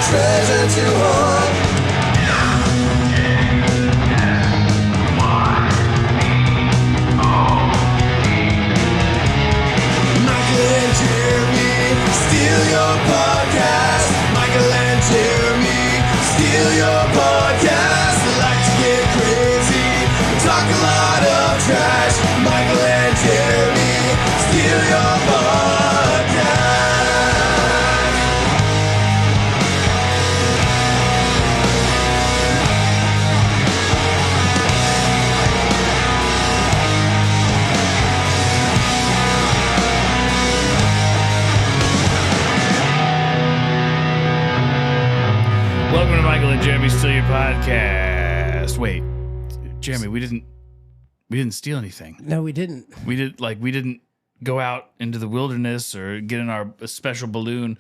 treasure to hold. Michael and Jeremy steal your podcast. Michael and Jeremy steal your podcast. They like to get crazy, talk a lot of trash. Michael and Jeremy steal your podcast. Welcome to Michael and Jeremy Steal Your Podcast. Wait, Jeremy, we didn't steal anything. No, we didn't. We didn't go out into the wilderness or get in our special balloon.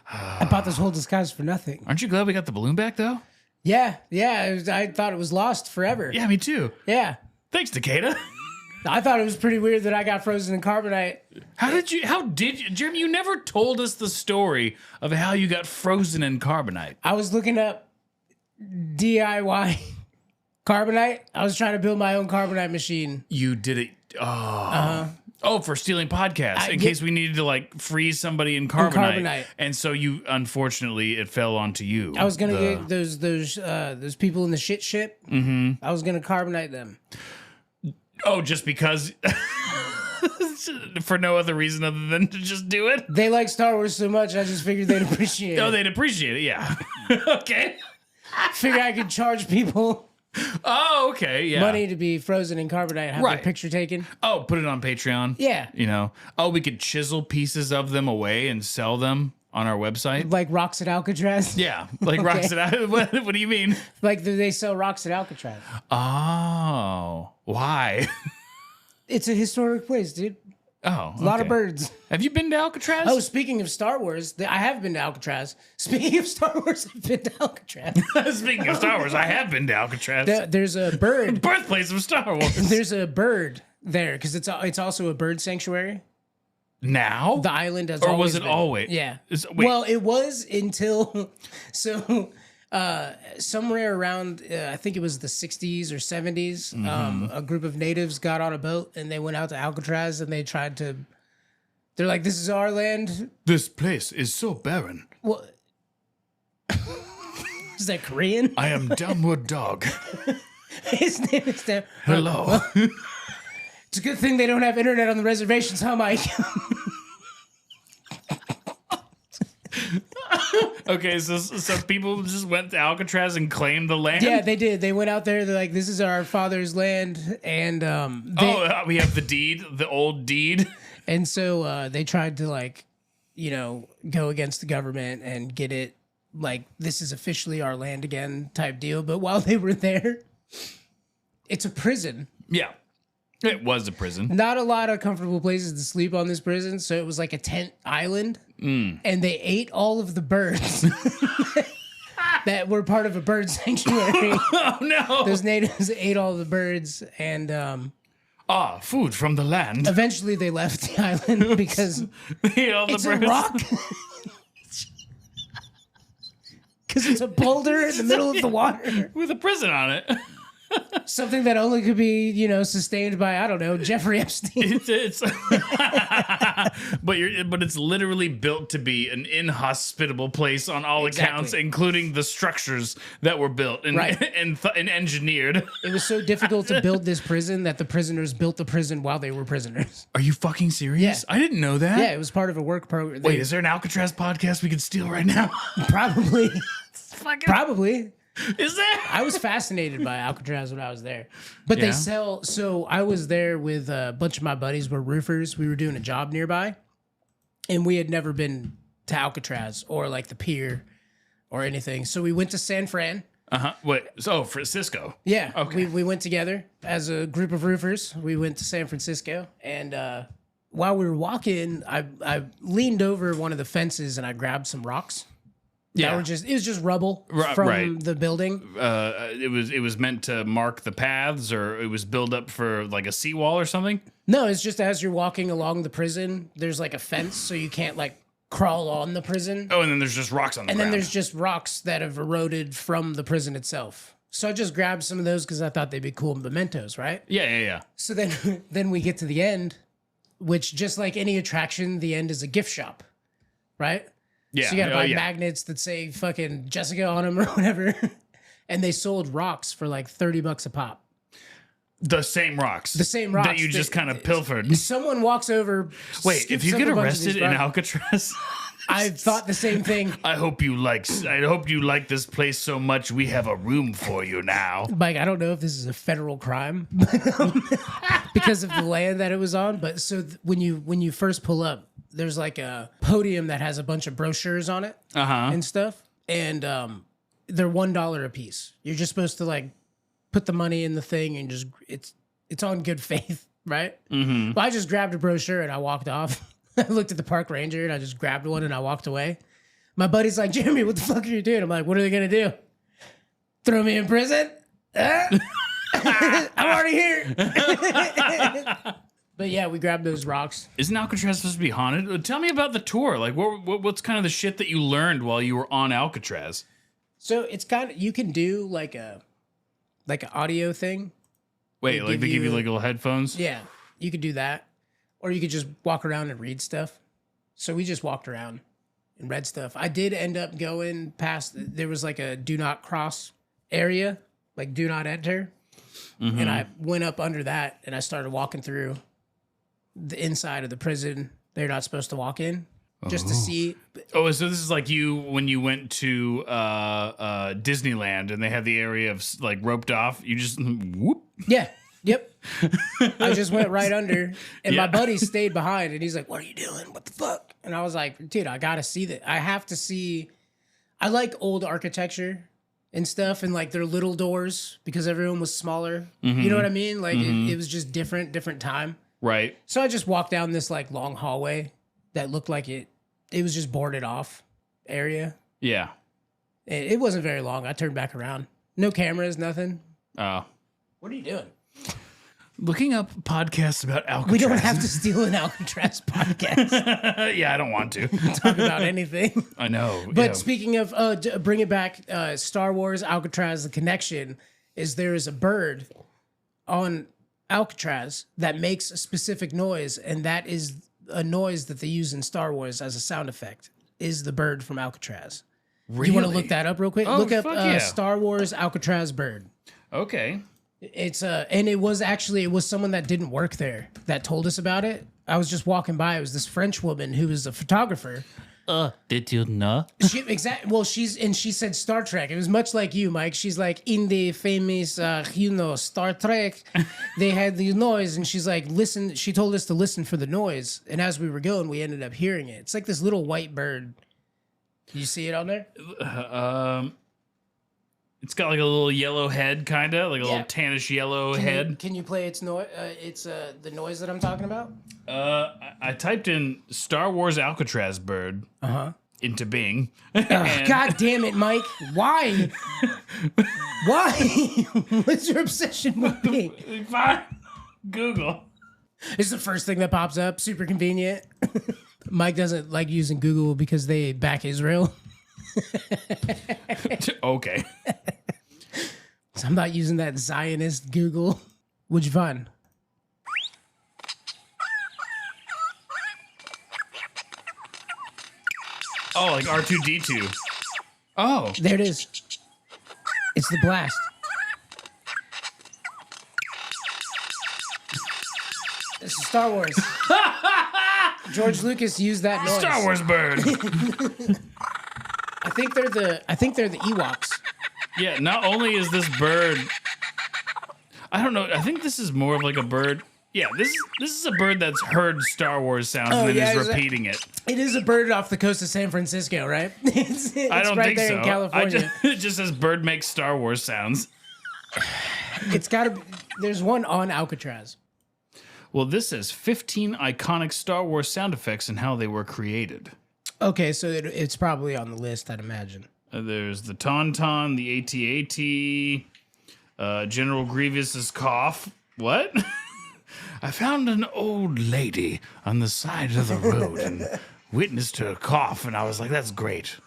I bought this whole disguise for nothing. Aren't you glad we got the balloon back though? Yeah. I thought it was lost forever. Yeah, me too. Yeah. Thanks, Takeda. I thought it was pretty weird that I got frozen in carbonite. How did you, Jeremy, you never told us the story of how you got frozen in carbonite. I was looking up DIY carbonite. I was trying to build my own carbonite machine. You did it. Oh, for stealing podcasts in case we needed to like freeze somebody in carbonite. And so you, unfortunately, it fell onto you. I was gonna get those people in the shit ship. Mm-hmm. I was gonna carbonite them. Oh, just because? For no other reason other than to just do it? They like Star Wars so much, I just figured they'd appreciate it. Oh, they'd appreciate it, yeah. Okay. Figure I could charge people Oh, okay, yeah. money to be frozen in carbonite, have their picture taken. Oh, put it on Patreon? Yeah. You know? Oh, we could chisel pieces of them away and sell them on our website? Like rocks at Alcatraz? Yeah, like rocks at Alcatraz. What do you mean? Like they sell rocks at Alcatraz. Oh, why? It's a historic place, dude. Oh, A lot of birds. Have you been to Alcatraz? Oh, speaking of Star Wars, I have been to Alcatraz. Speaking of Star Wars, I've been to Alcatraz. Speaking of Star Wars, I have been to Alcatraz. There's a bird. Birthplace of Star Wars. There's a bird there because it's also a bird sanctuary. Now? The island has Or always was it been. always? Yeah. Wait. Well, it was until somewhere around I think it was the 60s or 70s. A group of natives got on a boat and they went out to Alcatraz and they tried to. They're like, "This is our land." This place is so barren. Well, is that Korean? I am Downward Dog. His name is Dan. Hello. It's a good thing they don't have internet on the reservations, huh, Mike? Okay, so people just went to Alcatraz and claimed the land? Yeah, they did. They went out there. They're like, "This is our father's land," and we have the deed, the old deed. And so they tried to go against the government and get it like, this is officially our land again type deal. But while they were there, it's a prison. Yeah, it was a prison. Not a lot of comfortable places to sleep on this prison. So it was like a tent island. And they ate all of the birds that were part of a bird sanctuary. Oh, no. Those natives ate all the birds and... food from the land. eventually they left the island because They ate all the it's birds. a rock. Because it's a boulder in the middle of the water. With a prison on it. Something that only could be, sustained by, I don't know, Jeffrey Epstein. It's but it's literally built to be an inhospitable place on all accounts, including the structures that were built and and engineered. It was so difficult to build this prison that the prisoners built the prison while they were prisoners. Are you fucking serious? Yeah. I didn't know that. Yeah, it was part of a work program. Wait, is there an Alcatraz podcast we could steal right now? Probably. Probably. Is there? I was fascinated by Alcatraz when I was there. But they sell... So I was there with a bunch of my buddies were roofers. We were doing a job nearby. And we had never been to Alcatraz or like the pier or anything. So we went to San Fran. Wait, so Francisco. Yeah. Okay. We went together as a group of roofers. We went to San Francisco. And while we were walking, I leaned over one of the fences and I grabbed some rocks. Yeah, it was just rubble from the building. It was meant to mark the paths, or it was built up for like a seawall or something. No, it's just as you're walking along the prison, there's like a fence, so you can't like crawl on the prison. Oh, and then there's just rocks on the ground. And then there's just rocks that have eroded from the prison itself. So I just grabbed some of those because I thought they'd be cool mementos, right? Yeah. So then we get to the end, which just like any attraction, the end is a gift shop, right? Yeah. So you gotta buy magnets that say fucking Jessica on them or whatever. And they sold rocks for like $30 a pop. The same rocks. That you just kind of pilfered. Someone walks over. Wait, if you get arrested in Alcatraz... I thought the same thing. I hope you like this place so much we have a room for you now. Mike, I don't know if this is a federal crime because of the land that it was on. But so when you first pull up, there's like a podium that has a bunch of brochures on it and stuff. And they're $1 a piece. You're just supposed to like put the money in the thing and just it's on good faith, right? Mm-hmm. Well, I just grabbed a brochure and I walked off. I looked at the park ranger and I just grabbed one and I walked away. My buddy's like, Jeremy, what the fuck are you doing? I'm like, what are they gonna do? Throw me in prison? I'm already here. But yeah, we grabbed those rocks. Isn't Alcatraz supposed to be haunted? Tell me about the tour. Like, what's kind of the shit that you learned while you were on Alcatraz? So it's kind of, you can do like an audio thing. Wait, like they give you like little headphones? Yeah, you could do that. Or you could just walk around and read stuff. So we just walked around and read stuff. I did end up going past, there was like a do not cross area, like do not enter. Mm-hmm. And I went up under that and I started walking through the inside of the prison they're not supposed to walk in just to see. Oh, so this is like when you went to Disneyland and they had the area of like roped off, you just whoop. Yeah. Yep. I just went right under and my buddy stayed behind and he's like, what are you doing? What the fuck? And I was like, dude, I gotta see that. I have to see. I like old architecture and stuff and like their little doors because everyone was smaller. Mm-hmm. You know what I mean? Like it was just different time. Right. So I just walked down this like long hallway that looked like it was just boarded off area. Yeah. It wasn't very long. I turned back around. No cameras, nothing. Oh. What are you doing? Looking up podcasts about Alcatraz. We don't have to steal an Alcatraz podcast. Yeah, I don't want to. Talk about anything. I know. But speaking of, bring it back, Star Wars, Alcatraz, the connection is there is a bird on Alcatraz that makes a specific noise, and that is a noise that they use in Star Wars as a sound effect, is the bird from Alcatraz. Really? You want to look that up real quick? Oh, look up yeah. Star Wars Alcatraz bird. Okay. It's and it was someone that didn't work there that told us about it. I was just walking by. It was this French woman who was a photographer. Did you know? She said Star Trek. It was much like you, Mike. She's like, in the famous, Star Trek, they had the noise, and she's like, listen. She told us to listen for the noise, and as we were going, we ended up hearing it. It's like this little white bird. Do you see it on there? It's got like a little yellow head, kind of like a little tannish yellow head. Can you play its noise? It's the noise that I'm talking about. I typed in Star Wars Alcatraz bird into Bing. God damn it, Mike! Why? Why? What's your obsession with Bing? Fine. Google. It's the first thing that pops up. Super convenient. Mike doesn't like using Google because they back Israel. Okay. So I'm not using that Zionist Google. What'd you find? Oh, like R2-D2. Oh. There it is. It's the blast. This is Star Wars. George Lucas used that noise. Star Wars bird. I think they're the Ewoks. Yeah, not only is this bird, I don't know, I think this is more of like a bird. Yeah, this is a bird that's heard Star Wars sounds and then is repeating it. It is a bird off the coast of San Francisco, right? It's I don't right think there so. in California. It just says bird makes Star Wars sounds. It's got to be. There's one on Alcatraz. Well, this says 15 iconic Star Wars sound effects and how they were created. Okay, so it's probably on the list, I'd imagine. There's the Tauntaun, the AT-AT, General Grievous's cough. What? I found an old lady on the side of the road, and witnessed her cough, and I was like, that's great.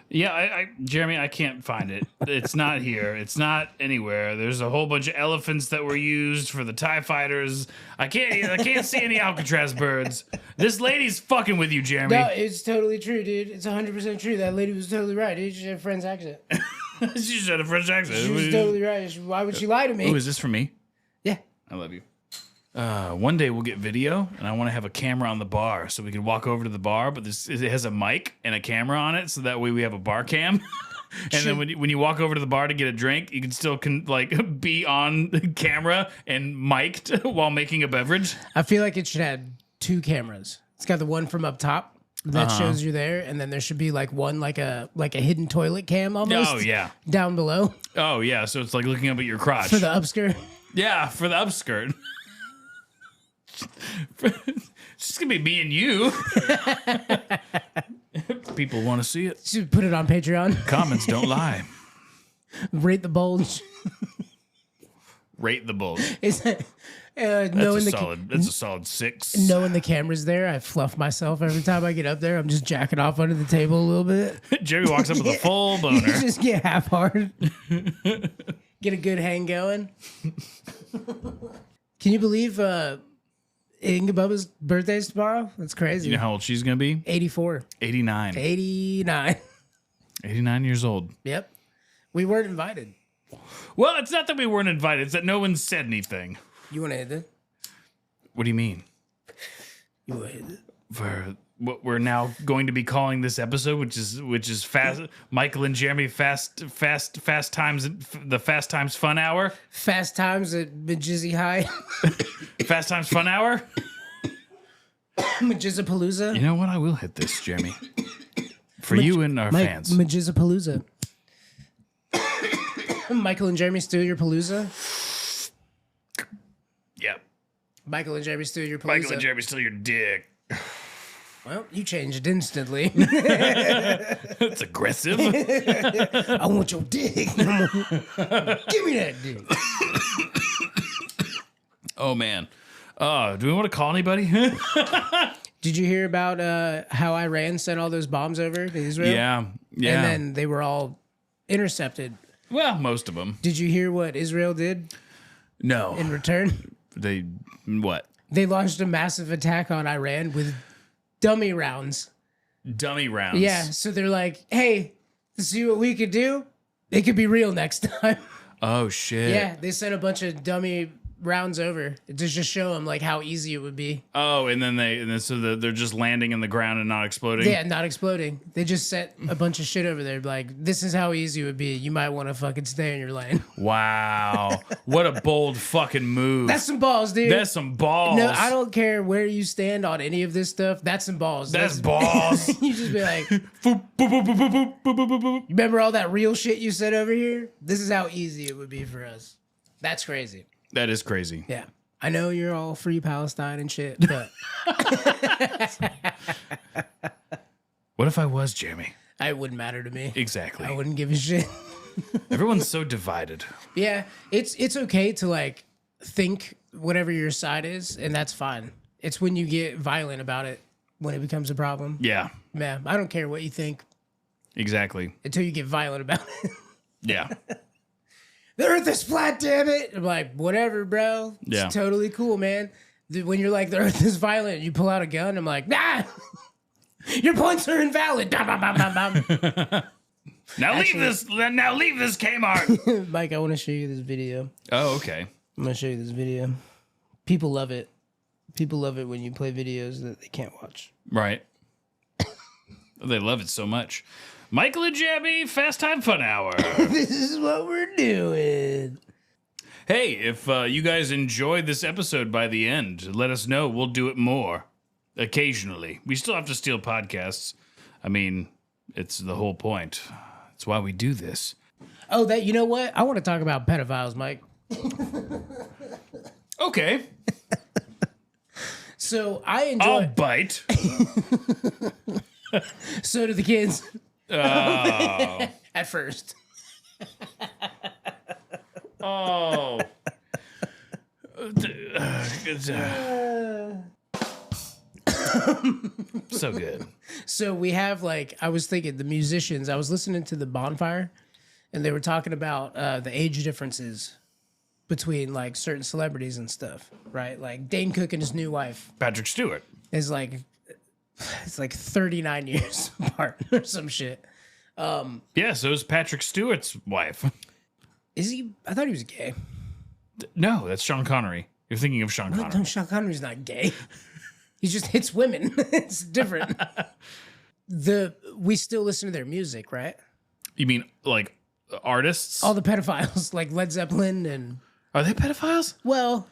Yeah, Jeremy, I can't find it. It's not here. It's not anywhere. There's a whole bunch of elephants that were used for the TIE fighters. I can't see any Alcatraz birds. This lady's fucking with you, Jeremy. No, it's totally true, dude. It's 100% true. That lady was totally right, dude. She had a French accent. She just had a French accent. She was totally right. Why would she lie to me? Oh, is this for me? Yeah. I love you. One day we'll get video, and I want to have a camera on the bar so we can walk over to the bar, but it has a mic and a camera on it, so that way we have a bar cam. And then when you walk over to the bar to get a drink, you can still be on camera and mic'd while making a beverage. I feel like it should have 2 cameras. It's got the one from up top that shows you there, and then there should be one like a hidden toilet cam almost. Oh yeah. Down below. Oh yeah. So it's like looking up at your crotch. For the upskirt. Yeah, for the upskirt. It's just gonna be me and you. People want to see it. Should put it on Patreon. Comments don't lie. Rate the bulge. Rate the bulge. Is that, That's a solid 6. Knowing the camera's there, I fluff myself every time I get up there. I'm just jacking off under the table a little bit. Jerry walks up with a full boner. Just get half hard. Get a good hang going. Can you believe Inga Bubba's birthday's tomorrow? That's crazy. You know how old she's going to be? 84. 89. 89. 89 years old. Yep. We weren't invited. Well, it's not that we weren't invited. It's that no one said anything. You want to hit it? What do you mean? You want to hit it? For what we're now going to be calling this episode, which is fast. Michael and Jeremy fast times, the Fast Times Fun Hour. Fast Times at Majizzy High. Fast Times Fun Hour. Majizzapalooza. You know what? I will hit this, Jeremy. For you and our fans. Majizzapalooza. Michael and Jeremy steal your palooza. Yep. Michael and Jeremy steal your palooza. Michael and Jeremy steal your dick. Well, you changed instantly. That's aggressive. I want your dick. Give me that dick. Oh, man. Do we want to call anybody? Did you hear about how Iran sent all those bombs over to Israel? Yeah. And then they were all intercepted. Well, most of them. Did you hear what Israel did No. in return? What? They launched a massive attack on Iran with dummy rounds. Dummy rounds. Yeah, so they're like, hey, see what we could do? It could be real next time. Oh, shit. Yeah, they sent a bunch of dummy rounds over to just show them how easy it would be. Oh, and then they're just landing in the ground and not exploding. Yeah, not exploding. They just set a bunch of shit over there. Like, this is how easy it would be. You might want to fucking stay in your lane. Wow. What a bold fucking move. That's some balls, dude. That's some balls. No, I don't care where you stand on any of this stuff. That's some balls. That's balls. You just be like, Boop, boop, boop, boop, boop, boop, boop, boop, boop. you remember all that real shit you said over here? This is how easy it would be for us. That's crazy. That is crazy. Yeah. I know you're all free Palestine and shit, but What if I was, Jeremy? it wouldn't matter to me. Exactly. I wouldn't give a shit. Everyone's so divided. Yeah, it's okay to think whatever your side is, and that's fine. It's when you get violent about it when it becomes a problem. Yeah, Man, I don't care what you think exactly. until you get violent about it. Yeah. The earth is flat, damn it. I'm like, whatever, bro. It's Yeah. totally cool, man. When you're like, the earth is violent, you pull out a gun, I'm like, nah, your points are invalid. Bam, bam, bam, bam, bam. Now leave this Kmart. Mike, I want to show you this video. Oh, okay. I'm going to show you this video. People love it. People love it when you play videos that they can't watch. Right. They love it so much. Michael and Jeremy, Fast Time Fun Hour. This is what we're doing. Hey, if you guys enjoyed this episode by the end, let us know. We'll do it more occasionally. We still have to steal podcasts. I mean, it's the whole point. It's why we do this. Oh, you know what? I want to talk about pedophiles, Mike. Okay. So I enjoy. I'll bite. So do the kids. Oh. At first. Oh. So good. So we have like, I was thinking the musicians, I was listening to the Bonfire and they were talking about the age differences between like certain celebrities and stuff, right? Like Dane Cook and his new wife Patrick Stewart. is like, it's like 39 years apart or some shit. Yeah, so is Patrick Stewart's wife. Is he? I thought he was gay. No, that's Sean Connery. You're thinking of Sean Connery. No, Sean Connery's not gay. He just hits women. It's different. We still listen to their music, right? You mean like artists? All the pedophiles, like Led Zeppelin and Are they pedophiles? well,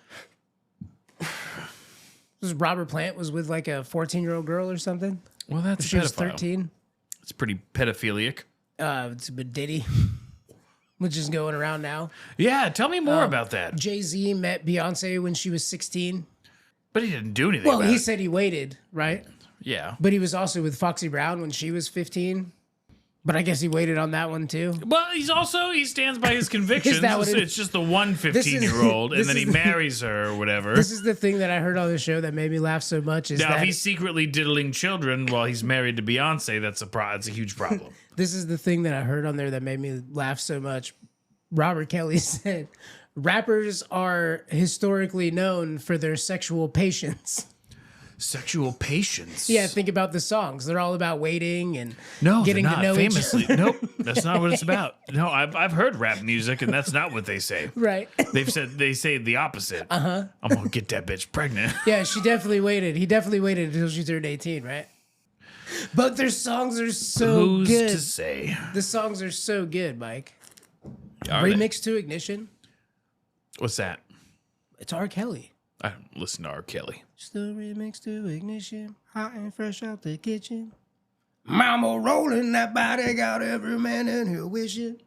Robert Plant was with like a 14-year-old girl or something. Well, that's She a was pedophile. 13. It's pretty pedophilic. It's a bit Diddy, which is going around now. Yeah, tell me more about that. Jay-Z met Beyonce when she was 16. But he didn't do anything Well, about he it. said he waited, right? Yeah. But he was also with Foxy Brown when she was 15. But I guess he waited on that one too. Well, he stands by his convictions. that what it- It's just the one 15-year-old, and this then he is the- marries her or whatever. This is the thing that I heard on the show that made me laugh so much is Now, that if he's secretly diddling children while he's married to Beyonce, that's a huge problem. this is the thing that I heard on there that made me laugh so much. Robert Kelly said, rappers are historically known for their sexual patience. Sexual patience. Yeah, think about the songs. They're all about waiting and No, getting they're to not. know Famously. each other. Nope, that's not what it's about. No, I've heard rap music, and that's not what they say. Right. They say the opposite. I'm gonna get that bitch pregnant. Yeah, she definitely waited. He definitely waited until she turned 18, right? But their songs are so Who's good. to say? The songs are so good, Mike. Are they? Remix to Ignition. What's that? It's R. Kelly. I don't listen to R. Kelly. Still remix to Ignition. Hot and fresh out the kitchen. Mama rolling that body, got every man in here wishing.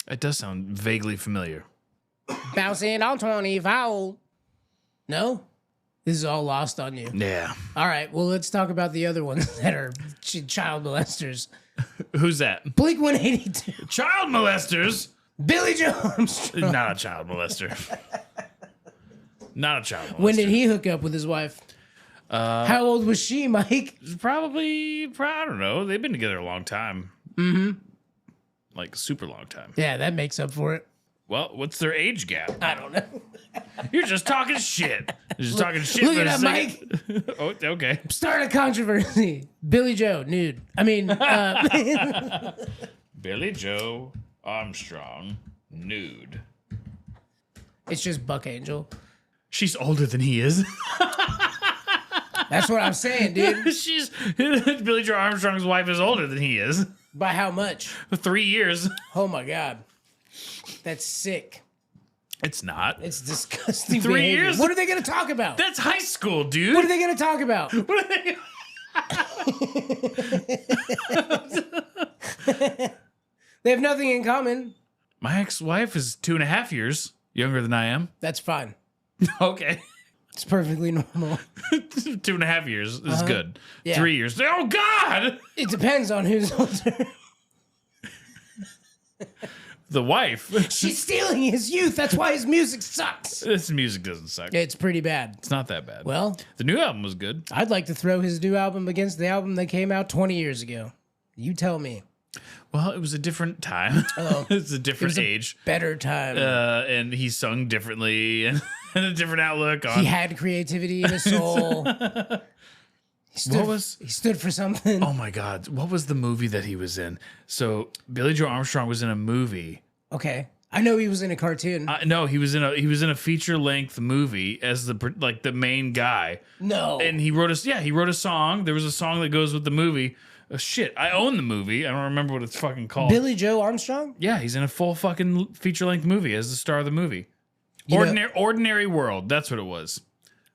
It does sound vaguely familiar. Bouncing on 25. No? This is all lost on you. Yeah. All right, well, let's talk about the other ones that are child molesters. Who's that? Blink 182. Child molesters. Billy Joe Armstrong. Not a child molester. Not a child molester. When did he hook up with his wife? How old was she, Mike? Probably, I don't know. They've been together a long time. Mm-hmm. Like, super long time. Yeah, that makes up for it. Well, what's their age gap? I don't know. You're just talking shit. You're just talking shit. Look for at a that, second. Mike. Oh, okay. Start a controversy. Billy Joe, nude. I mean, Billy Joe Armstrong, nude. it's just Buck Angel. She's older than he is. That's what I'm saying, dude. Billy Joe Armstrong's wife is older than he is. By how much? 3 years. Oh my God. That's sick. It's not. It's disgusting. 3 behavior. years? What are they going to talk about? That's high school, dude. What are they going to talk about? What are they? They have nothing in common. My ex-wife is 2.5 years younger than I am. That's fine. Okay. It's perfectly normal. 2.5 years is good. Yeah. 3 years. Oh, God! It depends on who's older. The wife. She's stealing his youth. That's why his music sucks. This music doesn't suck. It's pretty bad. It's not that bad. Well, The new album was good. I'd like to throw his new album against the album that came out 20 years ago. You tell me. Well, it was a different time. Oh. It's a different age. Better time. And he sung differently and a different outlook on He had creativity in his soul. He stood for something. Oh my God. What was the movie that he was in? So Billy Joe Armstrong was in a movie. Okay. I know he was in a cartoon. No, he was in a feature length movie as the main guy. No. And he wrote a song. There was a song that goes with the movie. Oh, shit, I own the movie. I don't remember what it's fucking called. Billy Joe Armstrong? Yeah, he's in a full fucking feature length movie as the star of the movie. You know- Ordinary World. That's what it was.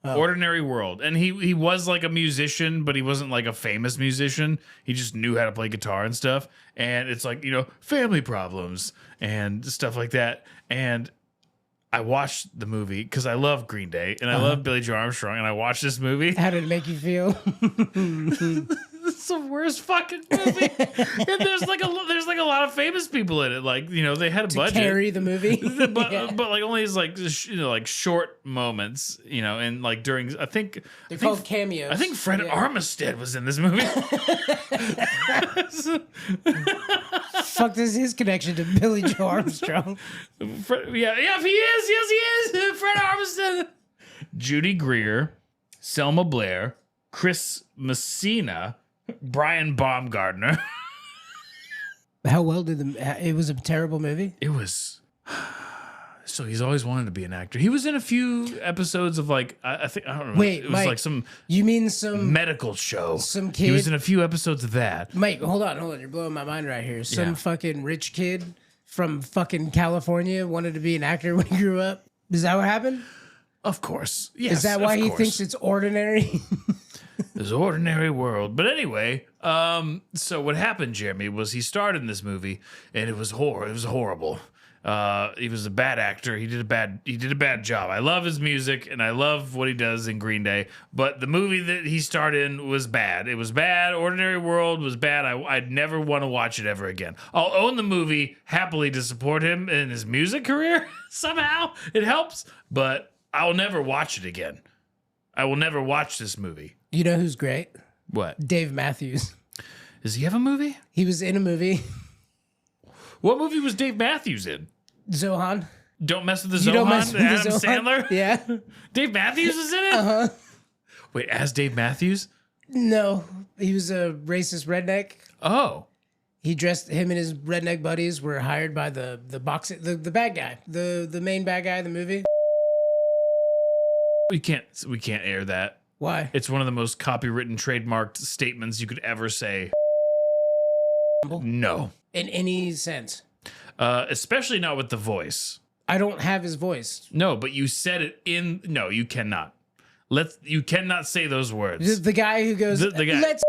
Ordinary World. And he was like a musician, but he wasn't like a famous musician. He just knew how to play guitar and stuff. And it's like, family problems and stuff like that. And I watched the movie because I love Green Day and I love Billy Joe Armstrong. And I watched this movie. How did it make you feel? It's the worst fucking movie. And there's like a lot lot of famous people in it. Like, you know, they had a budget. Carry the movie. but Yeah. but like only as like like short moments, you know, and like during They're called cameos. I think Fred Armistead was in this movie. Fuck, this is his connection to Billy Joe Armstrong. Yeah, he is. Yes, he is. Fred Armistead. Judy Greer, Selma Blair, Chris Messina, Brian Baumgartner. How well did it was a terrible movie? It was. So he's always wanted to be an actor. He was in a few episodes of like I think I don't know. Wait, it was Mike, like some you mean some medical show. some He was kid- in a few episodes of that. Mike, hold on. You're blowing my mind right here. Some Yeah. fucking rich kid from fucking California wanted to be an actor when he grew up. Is that what happened? Of course. Yes. Is that why of he course. thinks it's ordinary? This ordinary world. But anyway, so what happened, Jeremy, was he starred in this movie and it was horrible. He was a bad actor. He did a bad job. I love his music and I love what he does in Green Day, but the movie that he starred in was bad. It was bad. Ordinary World was bad. I'd never want to watch it ever again. I'll own the movie happily to support him in his music career. Somehow it helps, but I'll never watch it again. I will never watch this movie. You know who's great? What? Dave Matthews. Does he have a movie? He was in a movie. What movie was Dave Matthews in? Zohan. Don't Mess with the You don't mess Zohan? with the Adam Zohan? Sandler? Yeah. Dave Matthews is in it? Uh-huh. Wait, as Dave Matthews? No, he was a racist redneck. Oh. Him and his redneck buddies were hired by the bad guy, the main bad guy of the movie. We can't air that. Why? It's one of the most copywritten, trademarked statements you could ever say. No. In any sense. Especially not with the voice. I don't have his voice. No, but you said it in. No, you cannot. You cannot say those words. The guy who goes, The guy. let's.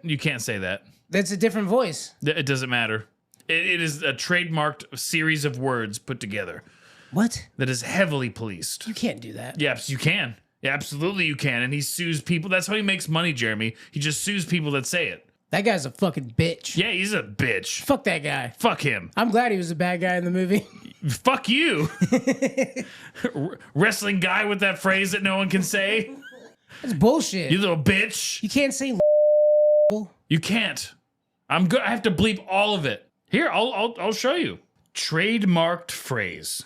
You can't say that. That's a different voice. It doesn't matter. It is a trademarked series of words put together What? that is heavily policed. You can't do that. Yes, you can. Yeah, absolutely you can. And he sues people. That's how he makes money, Jeremy. He just sues people that say it. That guy's a fucking bitch. Yeah, he's a bitch. Fuck that guy. Fuck him. I'm glad he was a bad guy in the movie. Fuck you. Wrestling guy with that phrase that no one can say. That's bullshit. You little bitch. You can't say. You can't. I'm good. I have to bleep all of it. Here, I'll show you. Trademarked phrase.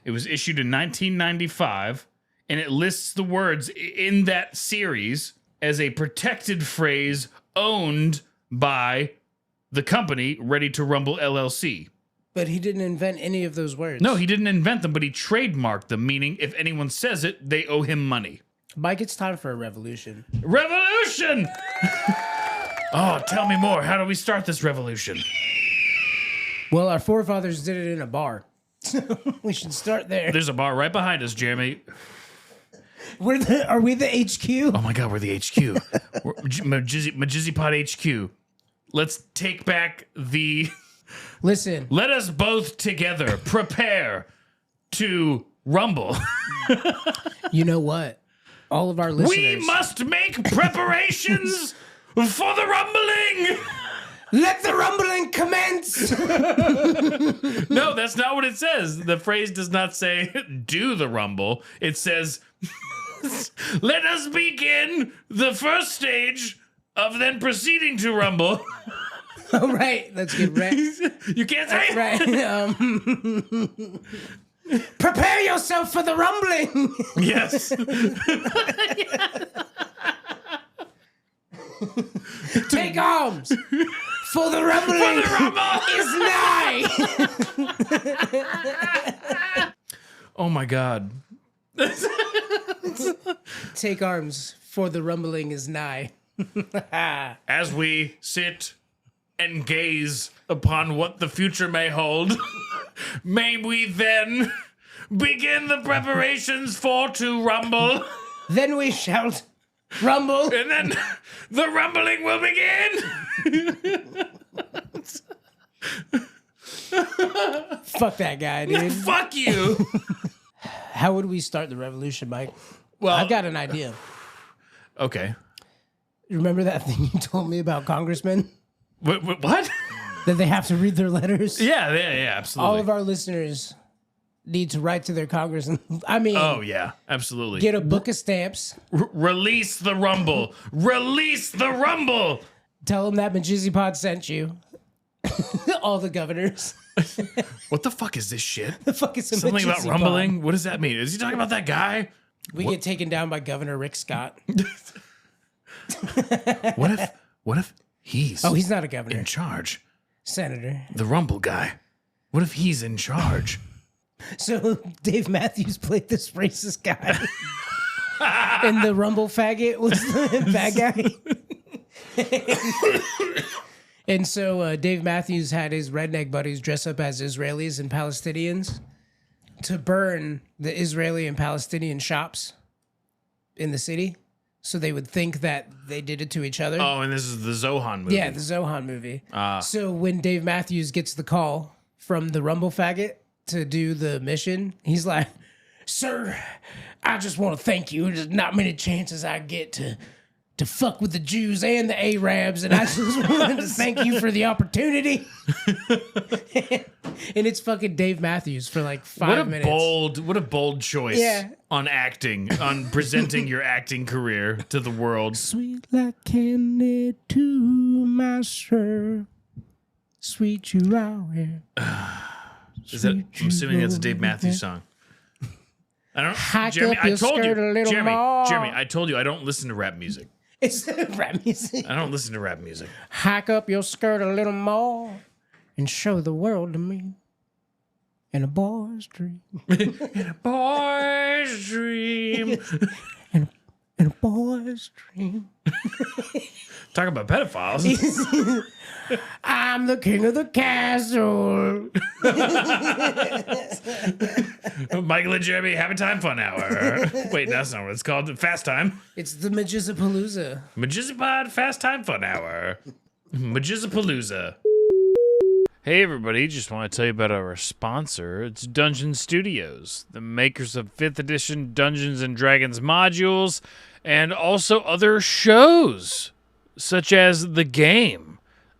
It was issued in 1995, and it lists the words in that series as a protected phrase owned by the company Ready to Rumble LLC. But he didn't invent any of those words. No, he didn't invent them, but he trademarked them, meaning if anyone says it, they owe him money. Mike, it's time for a revolution. Revolution! Oh, tell me more. How do we start this revolution? Well, our forefathers did it in a bar. We should start there. There's a bar right behind us, Jeremy. Are we the HQ? Oh my God, we're the HQ. We're Majizzy Pod HQ. Let's take back the... Listen, Let us both together prepare to rumble. you know what? All of our listeners. We must make preparations for the rumbling. Let the rumbling commence. No, that's not what it says. The phrase does not say do the rumble. It says let us begin the first stage of then proceeding to rumble. All right, let's get ready. You can't say it. Right. Prepare yourself for the rumbling. Yes. Take arms. For the rumbling is nigh. Oh my God. Take arms, for the rumbling is nigh. As we sit and gaze upon what the future may hold, may we then begin the preparations for to rumble, Then we shout, rumble. and then the rumbling will begin. Fuck that guy, dude. Fuck you. How would we start the revolution, Mike? Well, I've got an idea. okay. Remember that thing you told me about congressmen? What? that they have to read their letters. Yeah, absolutely. All of our listeners need to write to their Congress. Oh, yeah, absolutely. Get a book of stamps. Release the Rumble. Release the Rumble. Tell them that Majizzy Pod sent you. All the governors. What the fuck is this shit? The fuck is something about rumbling? What does that mean? Is he talking about that guy? We get taken down by Governor Rick Scott. What if he's he's not a governor. in charge? Senator. The Rumble guy. What if he's in charge? So Dave Matthews played this racist guy. And the Rumble faggot was the bad guy. And so Dave Matthews had his redneck buddies dress up as Israelis and Palestinians to burn the Israeli and Palestinian shops in the city. So they would think that they did it to each other. Oh, and this is the Zohan movie. Yeah, the Zohan movie. So when Dave Matthews gets the call from the Rumble faggot to do the mission, he's like, "Sir, I just want to thank you. There's not many chances I get to fuck with the Jews and the Arabs, and I just wanted to thank you for the opportunity." And it's fucking Dave Matthews for like 5 minutes. What a bold choice on acting, on presenting your acting career to the world. Sweet like candy to my sir, sweet you out here. I'm assuming that's a Dave Matthews song. I don't. Hike Jeremy, up I your told skirt a you, little Jeremy, more. Jeremy, I told you I don't listen to rap music. It's rap music. I don't listen to rap music. Hike up your skirt a little more and show the world to me. In a boy's dream. In a boy's dream. In a boy's dream. Talk about pedophiles. I'm the king of the castle. Michael and Jeremy, Happy Time Fun Hour. Wait, that's not what it's called. Fast Time. It's the Majizapalooza. Majizapod Fast Time Fun Hour. Majizapalooza. Hey everybody, just want to tell you about our sponsor. It's Dungeon Studios, the makers of 5th edition Dungeons & Dragons modules, and also other shows, such as The Game,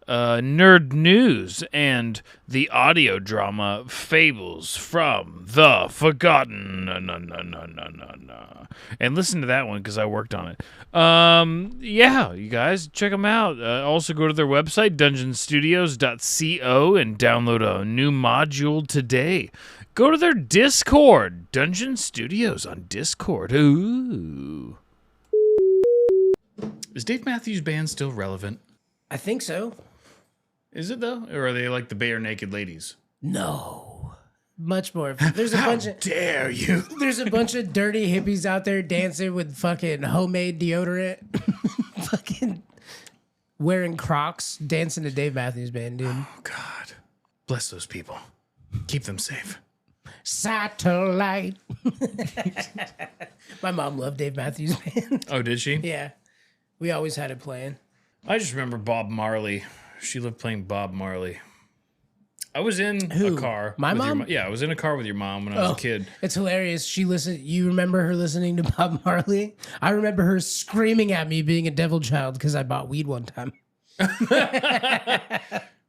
Nerd News, and the audio drama Fables from the Forgotten. And listen to that one because I worked on it. Yeah, you guys, check them out. Also go to their website, dungeonstudios.co, and download a new module today. Go to their Discord, Dungeon Studios on Discord. Ooh. Is Dave Matthews Band still relevant? I think so. Is it though? Or are they like the Bare Naked Ladies? No. Much more. There's a bunch of dare you? There's a bunch of dirty hippies out there dancing with fucking homemade deodorant. Fucking wearing Crocs, dancing to Dave Matthews Band, dude. Oh God. Bless those people. Keep them safe. Satellite. My mom loved Dave Matthews Band. Oh, did she? Yeah. We always had it playing. I just remember Bob Marley. She loved playing Bob Marley. I was in a car. My with mom? Yeah, I was in a car with your mom when I was a kid. It's hilarious. She listened. You remember her listening to Bob Marley? I remember her screaming at me being a devil child because I bought weed one time.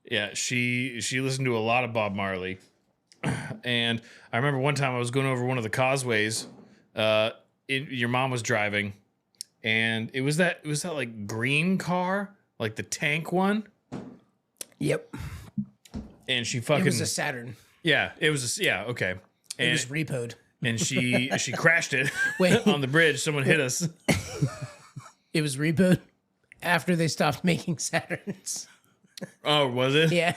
Yeah, she listened to a lot of Bob Marley. And I remember one time I was going over one of the causeways. Your mom was driving, and it was that like green car, like the tank one. Yep. And she fucking. It was a Saturn. Yeah, it was. Okay. And it was repoed. And she crashed it Wait. on the bridge. Someone hit us. It was repoed after they stopped making Saturns. Oh, was it? Yeah.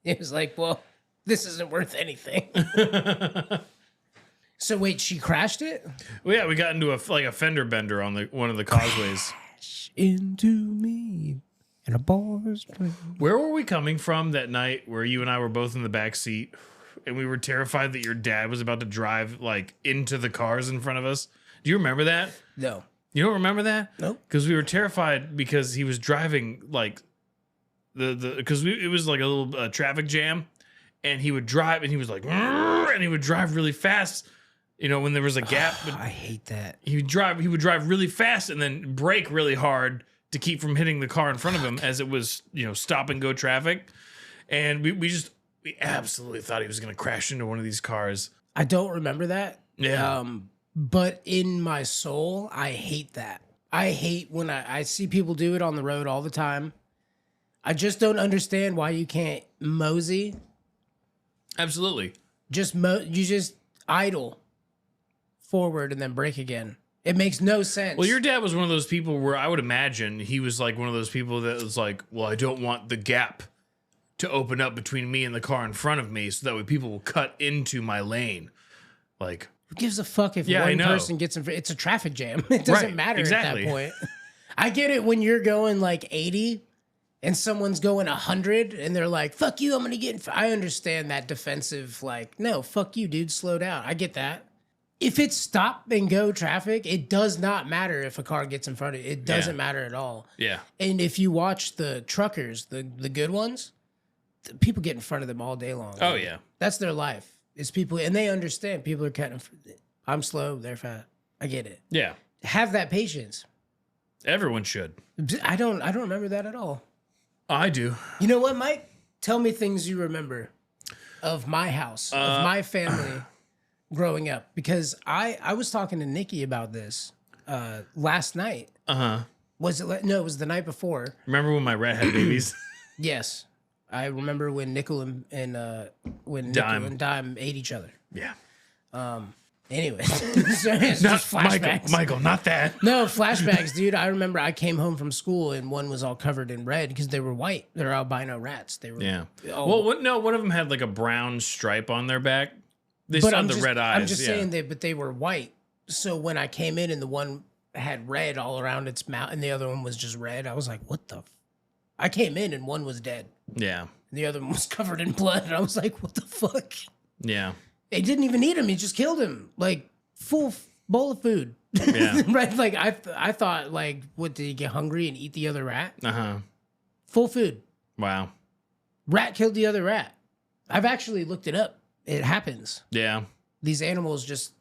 It was like, well, this isn't worth anything. So wait, she crashed it? Well, yeah, we got into a fender bender on one of the causeways. Into me and a boy's dream. Where were we coming from that night where you and I were both in the back seat and we were terrified that your dad was about to drive like into the cars in front of us? Do you remember that? No. You don't remember that? Nope. Because we were terrified because he was driving like because it was like a little traffic jam, and he would drive and he was like, and he would drive really fast. You know, when there was a gap. But I hate that. He would drive really fast and then brake really hard to keep from hitting the car in front of him as it was, stop and go traffic. And we absolutely thought he was going to crash into one of these cars. I don't remember that. Yeah. But in my soul, I hate that. I hate when I see people do it on the road all the time. I just don't understand why you can't mosey. Absolutely. You just idle forward and then brake again. It makes no sense. Well, your dad was one of those people where I would imagine he was like one of those people that was like, well, I don't want the gap to open up between me and the car in front of me so that way people will cut into my lane. Like, who gives a fuck if I one know. person gets in? It's a traffic jam. It doesn't Right, matter exactly. at that point. I get it when you're going like 80 and someone's going 100 and they're like, fuck you, I'm going to get in. I understand that defensive, like, no, fuck you, dude, slow down. I get that. If it's stop and go traffic, it does not matter if a car gets in front of you. It doesn't matter at all. yeah. And if you watch the truckers, the good ones, the people get in front of them all day long. Oh, yeah. That's their life. It's people, and they understand people are cutting. I'm slow, they're fat. I get it. Yeah. Have that patience. Everyone should. I don't remember that at all. I do. You know what, Mike? Tell me things you remember of my house, of my family growing up, because I was talking to Nikki about this last night. Was it? No, it was the night before. Remember when my rat had babies? Yes, I remember when Nickel and when Nickel and Dime ate each other. Yeah. Anyway, just flashbacks. Michael, not that. No, flashbacks, dude. I remember I came home from school and one was all covered in red because they were white. They're albino rats. They were. Yeah. Oh. Well, one of them had like a brown stripe on their back. They still had the red eyes. I'm just saying but they were white. So when I came in and the one had red all around its mouth and the other one was just red, I was like, what the? I came in and one was dead. Yeah. And the other one was covered in blood. And I was like, what the fuck? Yeah. They didn't even eat him. He just killed him. Like, full bowl of food. Yeah. Right? Like, I thought, like, what, did he get hungry and eat the other rat? Uh-huh. Full food. Wow. Rat killed the other rat. I've actually looked it up. It happens. Yeah. These animals just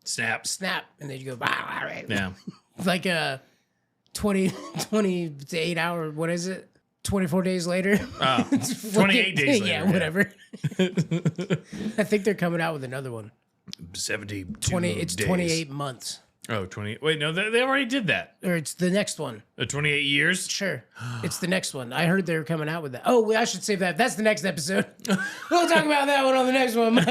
Snap. and they go, bah, right? Yeah. Like a 28 hour, what is it? 24 days later? 28 days later. Yeah, whatever. I think they're coming out with another one. 72 It's days. 28 months. Oh, 20. Wait, no, they already did that. Or it's the next one. 28 years? Sure. It's the next one. I heard they were coming out with that. Oh, I should save that. That's the next episode. We'll talk about that one on the next one, Mike.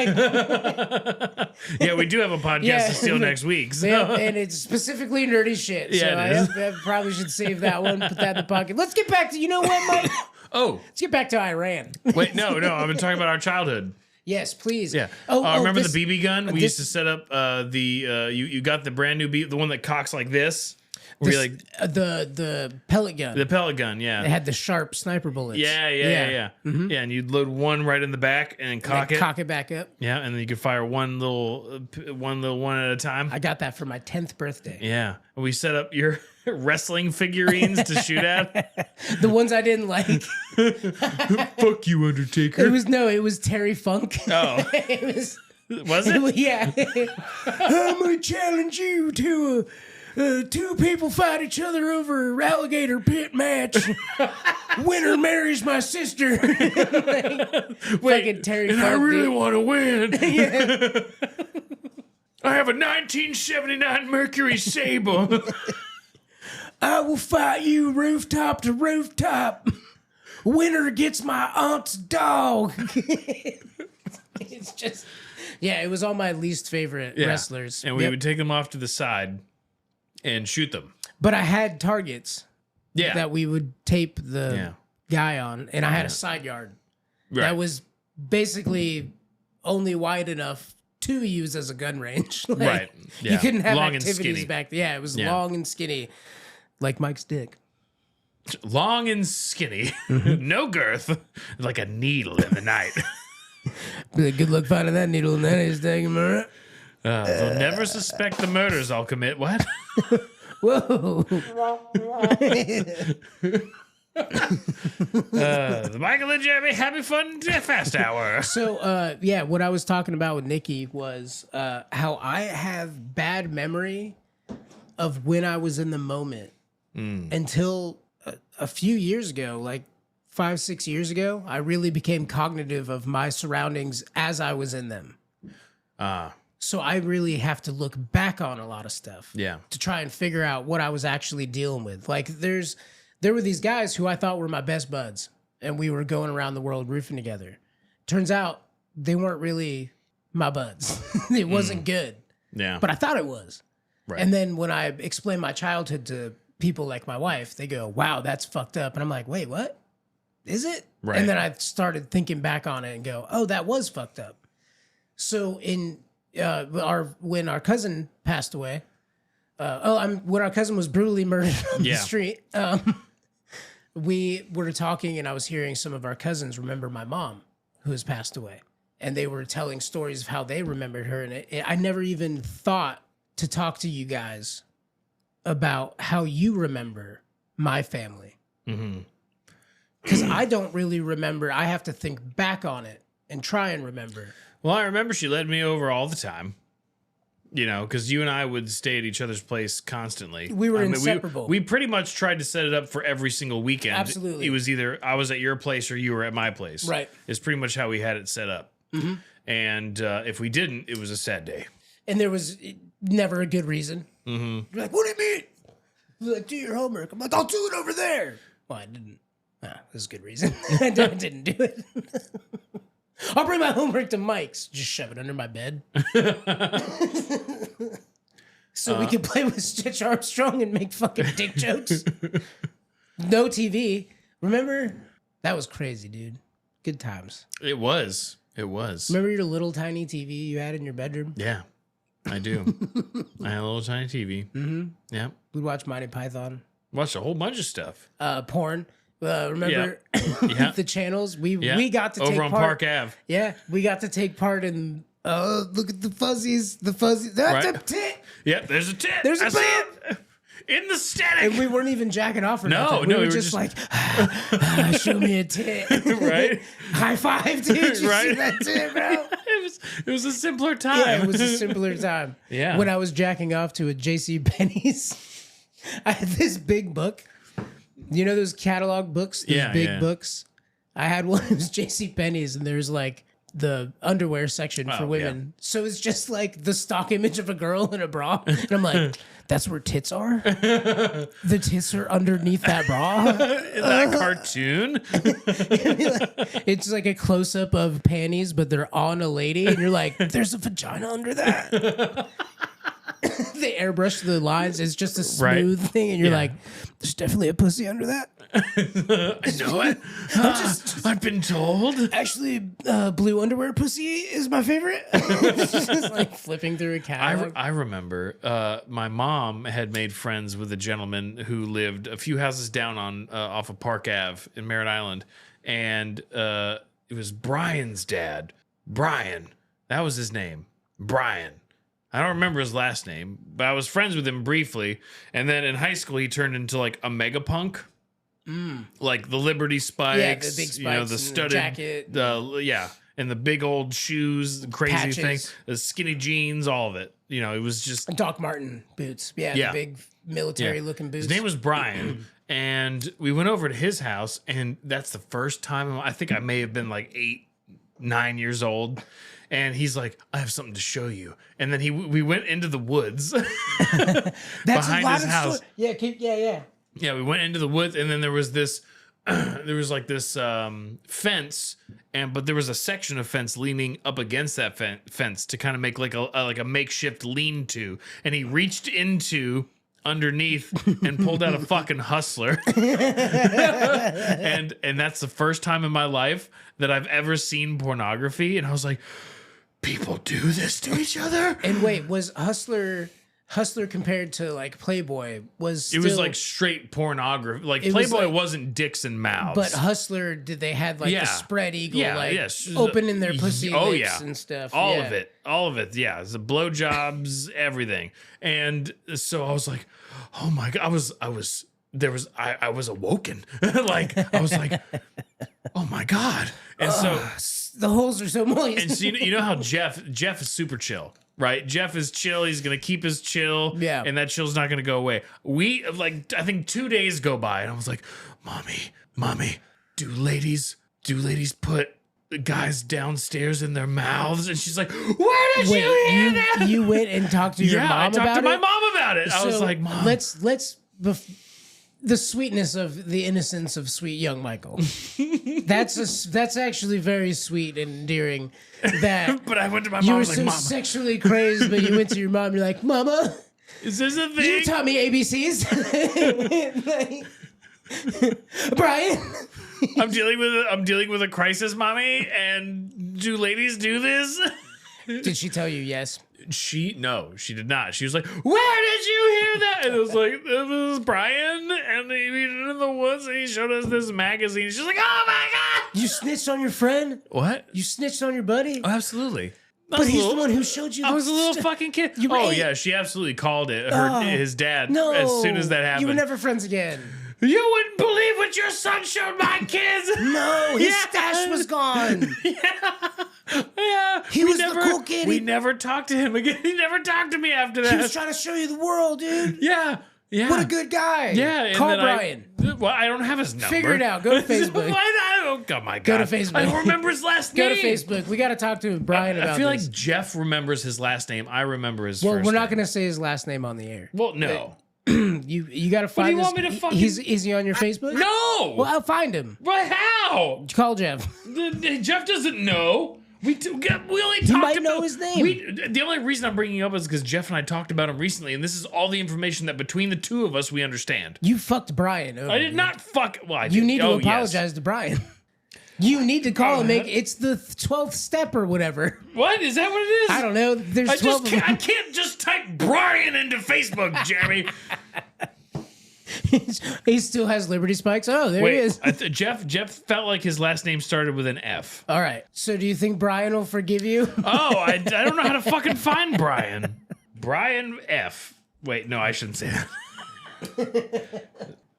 Yeah, we do have a podcast to steal next week. So. Yeah, and it's specifically nerdy shit. Yeah, so it is. I probably should save that one, put that in the pocket. Let's get back to, you know what, Mike? Oh, Let's get back to Iran. wait, no, I've been talking about our childhood. Yes, please. Yeah. Remember the BB gun? We used to set up you got the brand new the one that cocks like this. Where you like the pellet gun. the pellet gun, yeah. It had the sharp sniper bullets. Yeah. Mm-hmm. Yeah, and you'd load one right in the back and cock it. Cock it back up. Yeah, and then you could fire one little one at a time. I got that for my 10th birthday. Yeah, and we set up your wrestling figurines to shoot at. The ones I didn't like. Fuck you, Undertaker. It was Terry Funk. Oh, It was. was it? Yeah. I'm gonna challenge you to two people fight each other over an alligator pit match. Winner marries my sister. Fucking Terry Funk. I really dude. want to win. Yeah. I have a 1979 Mercury Sable. I will fight you rooftop to rooftop. Winner gets my aunt's dog. It's just, yeah, it was all my least favorite wrestlers. And we would take them off to the side and shoot them. But I had targets Yeah. that we would tape the guy on, and I had a side yard that was basically only wide enough to use as a gun range. Like, Right. Yeah. You couldn't have Long and activities skinny. back. Yeah, it was long and skinny, like Mike's dick. Long and skinny. Mm-hmm. No girth. Like a needle in the night. Be like, good luck finding that needle in that is dang right? They'll never suspect the murders I'll commit. What? Whoa. The Michael and Jeremy Happy Fun Fast Hour. So, what I was talking about with Nikki was how I have bad memory of when I was in the moment until a few years ago, like 5-6 years ago, I really became cognitive of my surroundings as I was in them. So I really have to look back on a lot of stuff. Yeah. To try and figure out what I was actually dealing with. Like there were these guys who I thought were my best buds, and we were going around the world roofing together. Turns out they weren't really my buds. It wasn't good. Yeah. But I thought it was. Right. And then when I explain my childhood to people like my wife, they go, "Wow, that's fucked up." And I'm like, "Wait, what? Is it?" Right. And then I started thinking back on it and go, "Oh, that was fucked up." So when our cousin passed away, when our cousin was brutally murdered on the street, we were talking, and I was hearing some of our cousins remember my mom, who has passed away, and they were telling stories of how they remembered her, and I never even thought to talk to you guys about how you remember my family. Because I don't really remember. I have to think back on it and try and remember. Well, I remember she led me over all the time. You know, because you and I would stay at each other's place constantly. We were inseparable. We pretty much tried to set it up for every single weekend. Absolutely. It was either I was at your place or you were at my place. Right. It's pretty much how we had it set up. And if we didn't, it was a sad day. And there was never a good reason. You're like, "What do you mean?" You're like, "Do your homework." I'm like, "I'll do it over there." Well, I didn't. This is a good reason. I didn't do it. I'll bring my homework to Mike's. Just shove it under my bed. So we could play with Stitch Armstrong and make fucking dick jokes. No TV. Remember? That was crazy, dude. Good times. It was. Remember your little tiny TV you had in your bedroom? Yeah, I do. I had a little tiny TV. Yeah. We'd watch Monty Python. Watched a whole bunch of stuff. Porn. Remember the channels? We got to take over on part. Park Ave. Yeah, we got to take part in. Look at the fuzzies. The fuzzies. That's a tit. Yeah, there's a tit. There's a I see bump. it. In the static. And we weren't even jacking off or nothing. We were just like, show me a tit. Right? High five, dude. You Right? see that tit, bro? It was a simpler time. Yeah, it was a simpler time. Yeah. When I was jacking off to a J.C. Penney's, I had this big book. You know those catalog books? Those big books? I had one. It was J.C. Penney's, and there's like the underwear section for women. So it's just like the stock image of a girl in a bra. And I'm like, that's where tits are? The tits are underneath that bra? That cartoon? It's like a close-up of panties, but they're on a lady. And you're like, there's a vagina under that. They airbrush the lines. It's just a smooth thing. And you're like, there's definitely a pussy under that. I know it. I've been told. Actually, blue underwear pussy is my favorite. Just like flipping through a catalog. I remember my mom had made friends with a gentleman who lived a few houses down on off of Park Ave in Merritt Island, and it was Brian's dad. Brian, that was his name. Brian. I don't remember his last name, but I was friends with him briefly, and then in high school he turned into like a mega punk. Like the Liberty spikes, the big spikes, you know, the studded jacket, and the big old shoes, the crazy patches. thing, the skinny jeans, all of it. You know, it was just Doc Martin boots. The big military looking boots. His name was Brian, and we went over to his house, and that's the first time I think I may have been like 8, 9 years old. And he's like, I have something to show you. And then we went into the woods That's behind a lot his of house. Yeah. Yeah, we went into the woods, and then there was this, fence, but there was a section of fence leaning up against that fence to kind of make like a makeshift lean-to. And he reached into underneath and pulled out a fucking Hustler. and that's the first time in my life that I've ever seen pornography. And I was like, people do this to each other? And wait, was Hustler compared to like Playboy was It was like straight pornography. Like It was Playboy like- wasn't dicks and mouths. but Hustler, did they had like Yeah. the spread eagle, Yeah, like yes. opening their pussy Oh, lips yeah. and stuff? All Yeah. of it. Yeah, the blowjobs, everything. And so I was like, oh my god, I was awoken. Like I was like, oh my god. And so The holes are so moist. and so you know how Jeff is super chill. Right, Jeff is chill. He's gonna keep his chill, Yeah. and that chill's not gonna go away. I think 2 days go by, and I was like, "Mommy, do ladies put guys downstairs in their mouths? And she's like, where did you hear that? You went and talked to your mom about it? I talked to my mom about it. I was like, Mom. The sweetness of the innocence of sweet young Michael. That's actually very sweet and endearing. That but I went to my mom. You were I was like, so Mama, sexually crazy, but you went to your mom. You're like, Mama, is this a thing? you taught me ABCs. Brian, I'm dealing with a crisis, Mommy. And do ladies do this? did she tell you yes? No, she did not. She was like, where did you hear that? And it was like, it was Brian, and we were in the woods, and he showed us this magazine. She's like, oh my God. You snitched on your friend? What? You snitched on your buddy? Oh, absolutely. But he's the one who showed you. I was a little fucking kid. You were eight. Yeah, she absolutely called it. His dad. No. As soon as that happened. You were never friends again. You wouldn't believe what your son showed my kids. No, his stash was gone. Yeah. He was the cool kid. We never talked to him again. He never talked to me after that. He was trying to show you the world, dude. Yeah. Yeah. What a good guy. Yeah. And Call then Brian. I don't have his number. Figure it out. Go to Facebook. Oh my God. Go to Facebook. I don't remember his last Go name. to Facebook. We got to talk to Brian about this. I feel like Jeff remembers his last name. I remember his Well, first we're name. not going to say his last name on the air. Well, no. You got to find do you this. want me to fucking- Is he on your Facebook? No. Well, I'll find him. But how? Call Jeff. Jeff doesn't know. We only talked He might about know his name. The only reason I'm bringing it up is because Jeff and I talked about him recently, and this is all the information that between the two of us we understand. You fucked Brian over. I did not fuck. Well, I You did. need to Oh, yes. apologize to Brian. You need to call him. It's the 12th step or whatever. What is that? What it is? I don't know. There's I 12 of them. I can't just type Brian into Facebook, Jeremy. He still has Liberty Spikes. Oh, there he Wait, is. Jeff felt like his last name started with an F. All right. So do you think Brian will forgive you? Oh, I don't know how to fucking find Brian. Brian F. Wait, no, I shouldn't say that.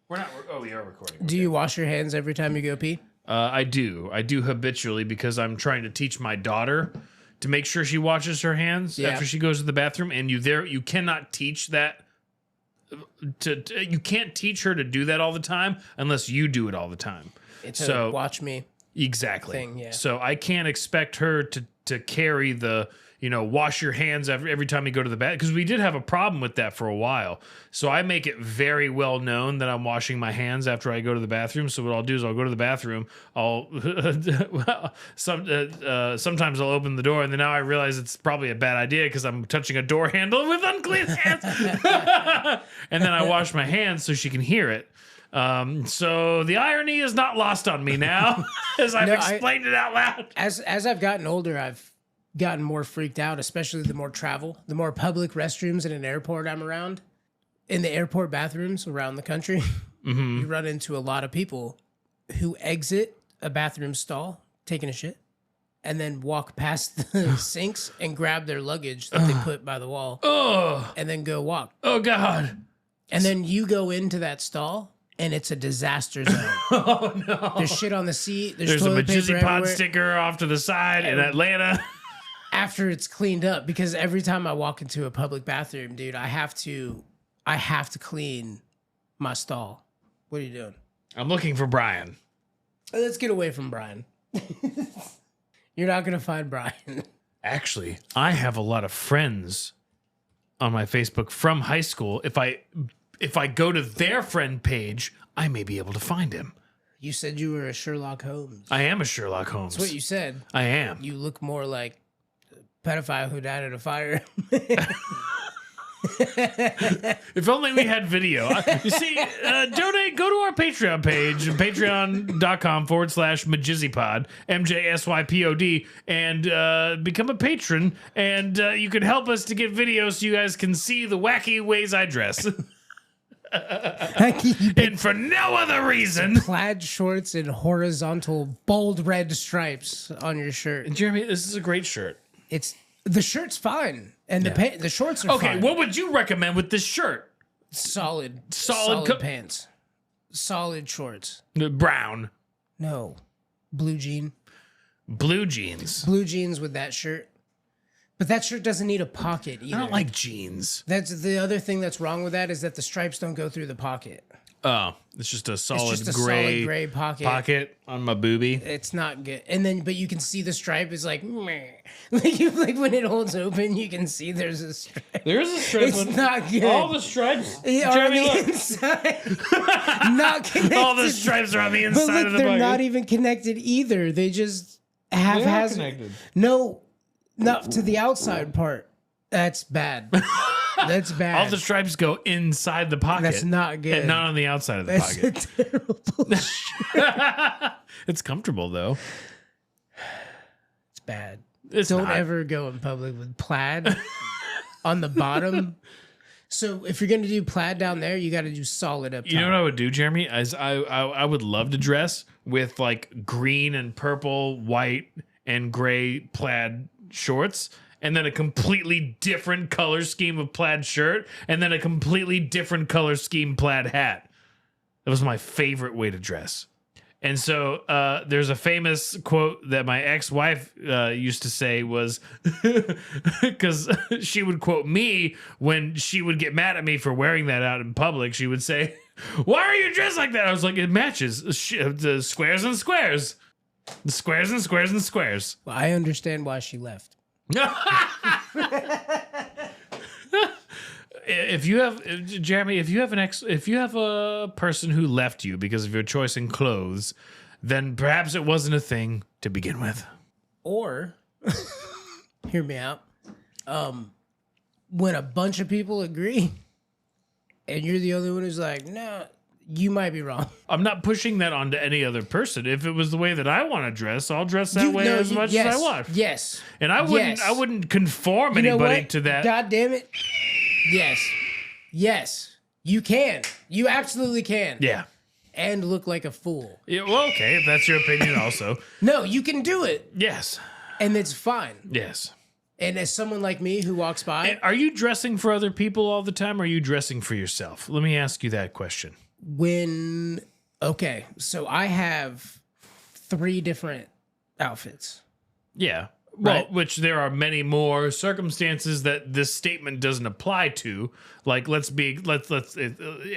We're not. Oh, we are recording. Do you wash your hands every time you go pee? I do habitually because I'm trying to teach my daughter to make sure she washes her hands after she goes to the bathroom. And you cannot teach that. You can't teach her to do that all the time unless you do it all the time. It's a watch me. Exactly. Thing, yeah. So I can't expect her to carry the, wash your hands every time you go to the bathroom, because we did have a problem with that for a while. So I make it very well known that I'm washing my hands after I go to the bathroom. So what I'll do is I'll go to the bathroom. Sometimes I'll open the door, and then now I realize it's probably a bad idea because I'm touching a door handle with unclean hands. And then I wash my hands so she can hear it. So the irony is not lost on me now, as I've explained it out loud. As I've gotten older, I've gotten more freaked out, especially the more public restrooms in an airport I'm around. In the airport bathrooms around the country, you run into a lot of people who exit a bathroom stall, taking a shit, and then walk past the sinks and grab their luggage that they put by the wall, and then go walk. Oh, God. And then you go into that stall, and it's a disaster zone. Oh, no. There's shit on the seat. There's a toilet paper Majizzy Pod everywhere. sticker off to the side in Atlanta. After it's cleaned up, because every time I walk into a public bathroom, dude, I have to clean my stall. What are you doing? I'm looking for Brian. Let's get away from Brian. You're not gonna find Brian. Actually, I have a lot of friends on my Facebook from high school. If I go to their friend page, I may be able to find him. You said you were a Sherlock Holmes. I am a Sherlock Holmes. That's what you said. I am. You look more like a pedophile who died in a fire. If only we had video. You see, donate, go to our Patreon page, patreon.com/MajizzyPod, MJSYPOD, and become a patron. And you can help us to get videos so you guys can see the wacky ways I dress. And for no other reason. Plaid shorts and horizontal bold red stripes on your shirt. Jeremy, this is a great shirt. The shirt's fine, and the shorts are Okay, fine. what would you recommend with this shirt? Solid pants, solid shorts. Brown. No, blue jeans Blue jeans. with that shirt. But that shirt doesn't need a pocket either. I don't like jeans. That's the other thing that's wrong with that, is that the stripes don't go through the pocket. Oh, it's just a solid, just a gray, solid gray pocket. on my boobie. It's not good. And then, but you can see the stripe is like, meh. like when it holds open, you can see there's a stripe. There's a stripe. It's not good. All the stripes. They are on the inside. Not connected. All the stripes are on the But inside look, of the they're bucket. not even connected either. They just have They are connected. No, not to the outside part. That's bad. That's bad. All the stripes go inside the pocket. That's not good. And not on the outside of the That's pocket. a terrible. It's comfortable though. It's bad. It's Don't not. ever go in public with plaid on the bottom. So if you're gonna do plaid down there, you got to do solid up top. You know what I would do, Jeremy? As I would love to dress with like green and purple, white and gray plaid shorts, and then a completely different color scheme of plaid shirt, and then a completely different color scheme plaid hat. That was my favorite way to dress. And so there's a famous quote that my ex-wife used to say was, because she would quote me when she would get mad at me for wearing that out in public. She would say, "Why are you dressed like that?" I was like, "It matches the squares and squares. The squares and squares and squares." Well, I understand why she left. If you have, Jeremy, if you have a person who left you because of your choice in clothes, then perhaps it wasn't a thing to begin with. Or, hear me out. When a bunch of people agree, and you're the only one who's like, no, you might be wrong. I'm not pushing that onto any other person. If it was the way that I want to dress, I'll dress that way as much as I want. Yes. And I wouldn't conform You know anybody what? to that. God damn it. Yes. Yes. You can. You absolutely can. Yeah. And look like a fool. Yeah. Well, okay, if that's your opinion, also. No, you can do it. Yes. And it's fine. Yes. And as someone like me who walks by, And are you dressing for other people all the time, or are you dressing for yourself? Let me ask you that question. okay, so I have 3 different outfits. Yeah. Well, Right. which there are many more circumstances that this statement doesn't apply to. Like,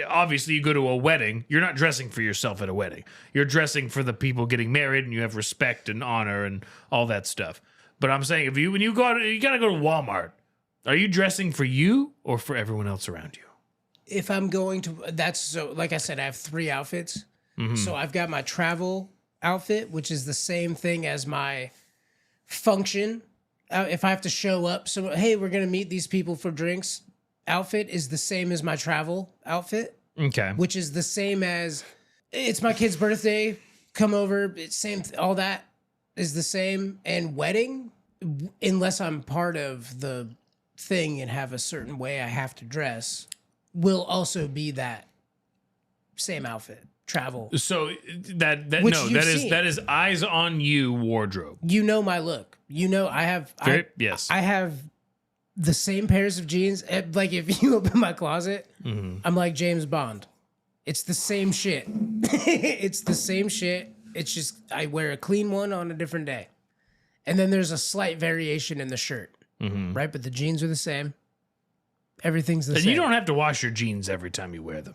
obviously you go to a wedding. You're not dressing for yourself at a wedding. You're dressing for the people getting married, and you have respect and honor and all that stuff. But I'm saying, when you go out, you gotta go to Walmart. Are you dressing for you or for everyone else around you? If I'm going to, like I said, I have 3 outfits. Mm-hmm. So I've got my travel outfit, which is the same thing as my function. If I have to show up, so hey, we're gonna meet these people for drinks. Outfit is the same as my travel outfit, Okay. which is the same as it's my kid's birthday. Come over, it's same. All that is the same. And wedding, unless I'm part of the thing and have a certain way I have to dress, will also be that same outfit. Travel. So that Which no, you've that is seen. that is eyes on you wardrobe. You know my look. You know I have. Yes. I have the same pairs of jeans. Like if you open my closet, I'm like James Bond. It's the same shit. It's the same shit. It's just I wear a clean one on a different day, and then there's a slight variation in the shirt, right? But the jeans are the same. Everything's the And same. you don't have to wash your jeans every time you wear them.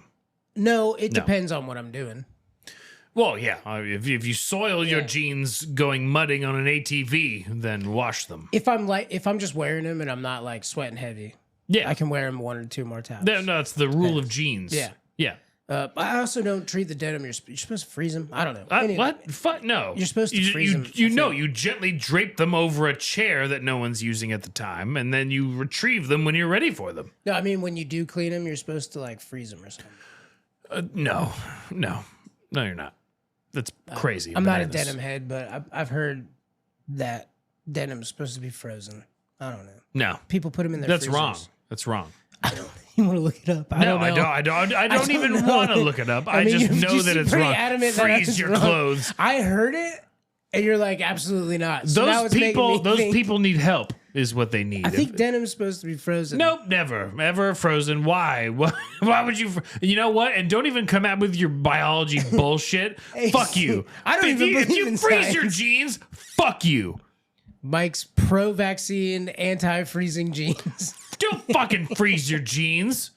No, it depends on what I'm doing. Well, yeah. If you soil your Yeah. jeans going mudding on an ATV, then wash them. If I'm just wearing them and I'm not like sweating heavy, Yeah. I can wear them 1 or 2 more times. That's the rule of jeans. Yeah. Yeah. I also don't treat the denim. You're supposed to freeze them. I don't know. Anyway, What? Fuck no. You're supposed to freeze them, I You gently drape them over a chair that no one's using at the time, and then you retrieve them when you're ready for them. No, I mean when you do clean them, you're supposed to like freeze them or something. No, you're not. That's crazy. I'm not a bananas. denim head, but I've heard that denim's supposed to be frozen. I don't know. No, People put them in their. that's freezers. wrong. That's wrong. I don't. You want to look it up? I No, don't know. I don't don't even know. want to look it up. I mean, just you know that seem it's pretty wrong. adamant that Freeze it's your wrong. clothes. I heard it, and you're like, absolutely not. So now Those it's making me those think- people need help. Is what they need. I think denim's supposed to be frozen. Nope, never, ever frozen. Why? Why would you? You know what? And don't even come out with your biology bullshit. Hey, Fuck you. I don't even If believe you in freeze your science. jeans, fuck you. Mike's pro-vaccine, anti-freezing jeans. Don't fucking freeze your jeans,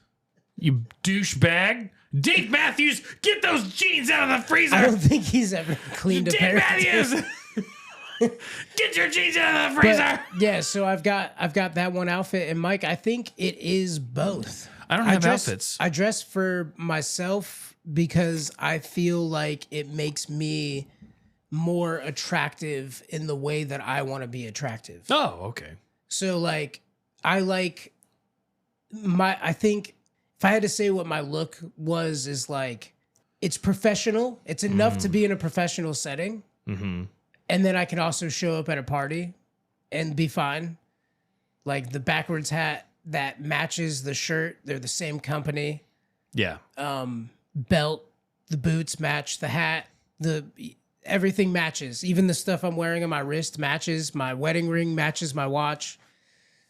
you douchebag. Dave Matthews, get those jeans out of the freezer. I don't think he's ever cleaned a pair. Dave Matthews, get your jeans out of the freezer. Yeah, so I've got that one outfit, and Mike, I think it is both. I don't have outfits. I dress for myself because I feel like it makes me more attractive in the way that I want to be attractive. Oh, okay. So like I think if I had to say what my look is like, it's professional. It's enough to be in a professional setting. Mm-hmm. And then I can also show up at a party and be fine. Like the backwards hat that matches the shirt. They're the same company. Yeah. Belt, the boots match the hat. Everything matches. Even the stuff I'm wearing on my wrist matches. My wedding ring matches my watch.